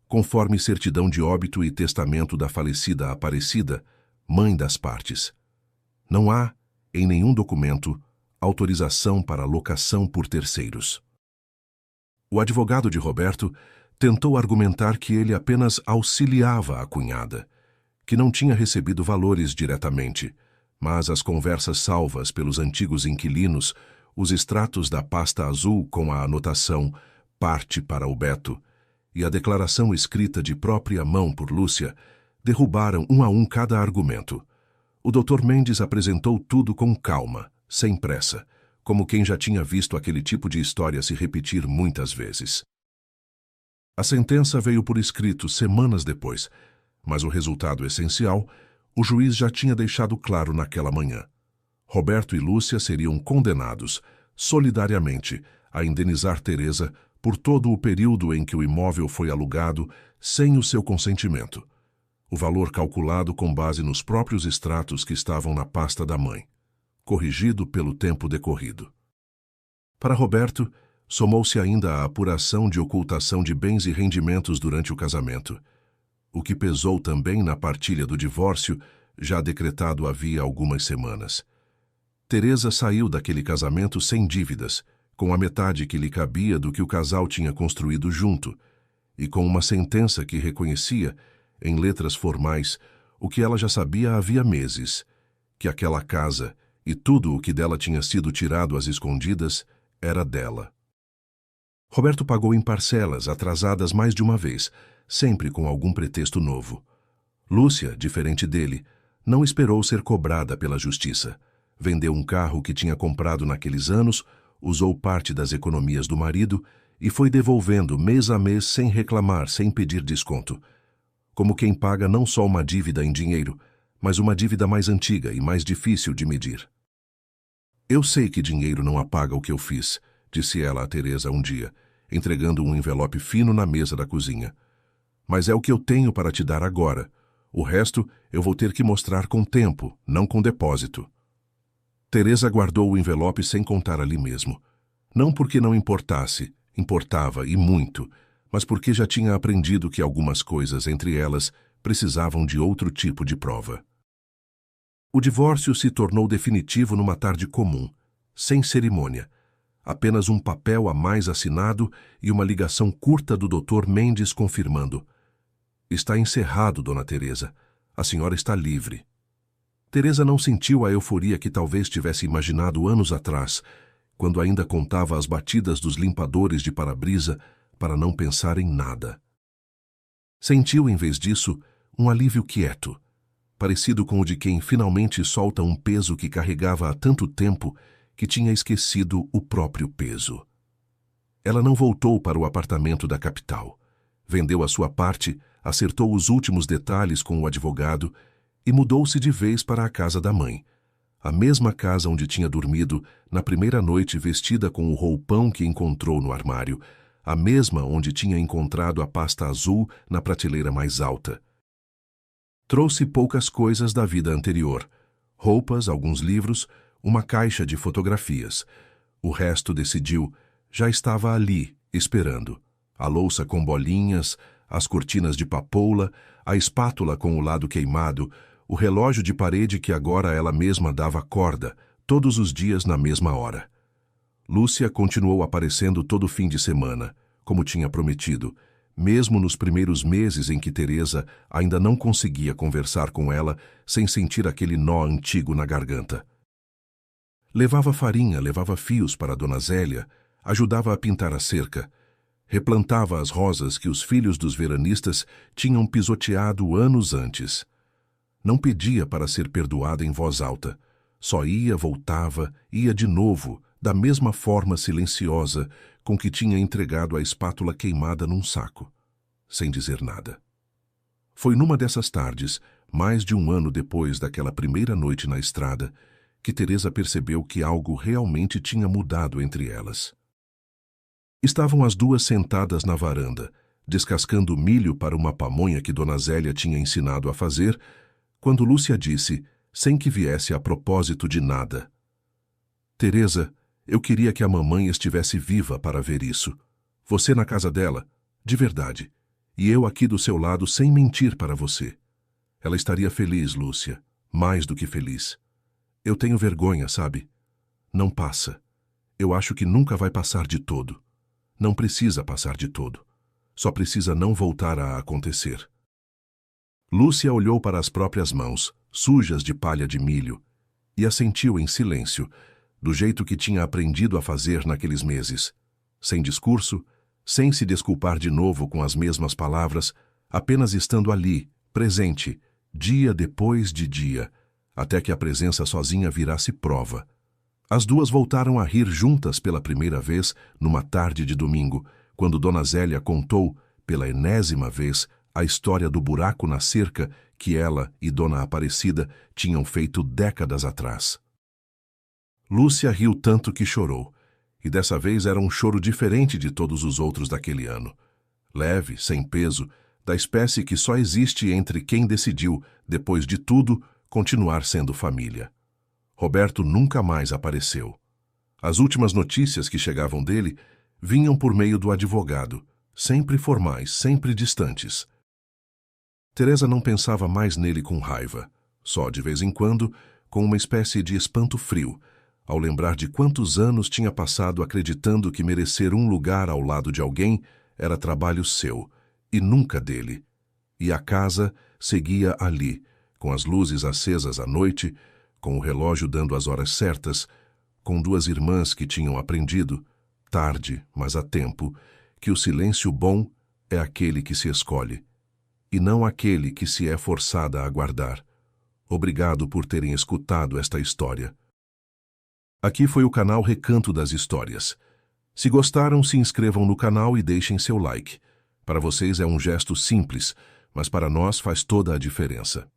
conforme certidão de óbito e testamento da falecida Aparecida, mãe das partes. Não há, em nenhum documento, autorização para locação por terceiros. O advogado de Roberto tentou argumentar que ele apenas auxiliava a cunhada, que não tinha recebido valores diretamente, mas as conversas salvas pelos antigos inquilinos, os extratos da pasta azul com a anotação "parte para o Beto" e a declaração escrita de própria mão por Lúcia, derrubaram um a um cada argumento. O Dr. Mendes apresentou tudo com calma, sem pressa, como quem já tinha visto aquele tipo de história se repetir muitas vezes. A sentença veio por escrito semanas depois, mas o resultado essencial o juiz já tinha deixado claro naquela manhã. Roberto e Lúcia seriam condenados, solidariamente, a indenizar Teresa por todo o período em que o imóvel foi alugado sem o seu consentimento. O valor calculado com base nos próprios extratos que estavam na pasta da mãe, corrigido pelo tempo decorrido. Para Roberto, somou-se ainda a apuração de ocultação de bens e rendimentos durante o casamento, o que pesou também na partilha do divórcio, já decretado havia algumas semanas. Teresa saiu daquele casamento sem dívidas, com a metade que lhe cabia do que o casal tinha construído junto, e com uma sentença que reconhecia, em letras formais, o que ela já sabia havia meses, que aquela casa e tudo o que dela tinha sido tirado às escondidas era dela. Roberto pagou em parcelas, atrasadas mais de uma vez, sempre com algum pretexto novo. Lúcia, diferente dele, não esperou ser cobrada pela justiça. Vendeu um carro que tinha comprado naqueles anos, usou parte das economias do marido e foi devolvendo mês a mês sem reclamar, sem pedir desconto. Como quem paga não só uma dívida em dinheiro, mas uma dívida mais antiga e mais difícil de medir. Eu sei que dinheiro não apaga o que eu fiz, disse ela a Teresa um dia, entregando um envelope fino na mesa da cozinha. Mas é o que eu tenho para te dar agora. O resto eu vou ter que mostrar com tempo, não com depósito. Teresa guardou o envelope sem contar ali mesmo. Não porque não importasse, importava e muito, mas porque já tinha aprendido que algumas coisas, entre elas, precisavam de outro tipo de prova. O divórcio se tornou definitivo numa tarde comum, sem cerimônia. Apenas um papel a mais assinado e uma ligação curta do Dr. Mendes confirmando: "Está encerrado, Dona Teresa. A senhora está livre." Teresa não sentiu a euforia que talvez tivesse imaginado anos atrás, quando ainda contava as batidas dos limpadores de para-brisa para não pensar em nada. Sentiu, em vez disso, um alívio quieto, parecido com o de quem finalmente solta um peso que carregava há tanto tempo que tinha esquecido o próprio peso. Ela não voltou para o apartamento da capital. Vendeu a sua parte, acertou os últimos detalhes com o advogado e mudou-se de vez para a casa da mãe, a mesma casa onde tinha dormido na primeira noite vestida com o roupão que encontrou no armário, a mesma onde tinha encontrado a pasta azul na prateleira mais alta. Trouxe poucas coisas da vida anterior: roupas, alguns livros, uma caixa de fotografias. O resto, decidiu, já estava ali, esperando. A louça com bolinhas, as cortinas de papoula, a espátula com o lado queimado, o relógio de parede que agora ela mesma dava corda, todos os dias na mesma hora. Lúcia continuou aparecendo todo fim de semana, como tinha prometido, mesmo nos primeiros meses em que Teresa ainda não conseguia conversar com ela sem sentir aquele nó antigo na garganta. Levava farinha, levava fios para Dona Zélia, ajudava a pintar a cerca, replantava as rosas que os filhos dos veranistas tinham pisoteado anos antes. Não pedia para ser perdoada em voz alta. Só ia, voltava, ia de novo, da mesma forma silenciosa com que tinha entregado a espátula queimada num saco, sem dizer nada. Foi numa dessas tardes, mais de um ano depois daquela primeira noite na estrada, que Teresa percebeu que algo realmente tinha mudado entre elas. Estavam as duas sentadas na varanda, descascando milho para uma pamonha que Dona Zélia tinha ensinado a fazer, quando Lúcia disse, sem que viesse a propósito de nada: "Teresa, eu queria que a mamãe estivesse viva para ver isso. Você na casa dela, de verdade, e eu aqui do seu lado sem mentir para você. Ela estaria feliz, Lúcia, mais do que feliz. Eu tenho vergonha, sabe? Não passa. Eu acho que nunca vai passar de todo. Não precisa passar de todo. Só precisa não voltar a acontecer. Lúcia olhou para as próprias mãos, sujas de palha de milho, e assentiu em silêncio, do jeito que tinha aprendido a fazer naqueles meses. Sem discurso, sem se desculpar de novo com as mesmas palavras, apenas estando ali, presente, dia depois de dia, até que a presença sozinha virasse prova. As duas voltaram a rir juntas pela primeira vez numa tarde de domingo, quando Dona Zélia contou, pela enésima vez, a história do buraco na cerca que ela e Dona Aparecida tinham feito décadas atrás. Lúcia riu tanto que chorou, e dessa vez era um choro diferente de todos os outros daquele ano. Leve, sem peso, da espécie que só existe entre quem decidiu, depois de tudo, continuar sendo família. Roberto nunca mais apareceu. As últimas notícias que chegavam dele vinham por meio do advogado, sempre formais, sempre distantes. Teresa não pensava mais nele com raiva, só de vez em quando, com uma espécie de espanto frio, ao lembrar de quantos anos tinha passado acreditando que merecer um lugar ao lado de alguém era trabalho seu, e nunca dele. E a casa seguia ali, com as luzes acesas à noite, com o relógio dando as horas certas, com duas irmãs que tinham aprendido, tarde, mas a tempo, que o silêncio bom é aquele que se escolhe, e não aquele que se é forçada a guardar. Obrigado por terem escutado esta história. Aqui foi o canal Recanto das Histórias. Se gostaram, se inscrevam no canal e deixem seu like. Para vocês é um gesto simples, mas para nós faz toda a diferença.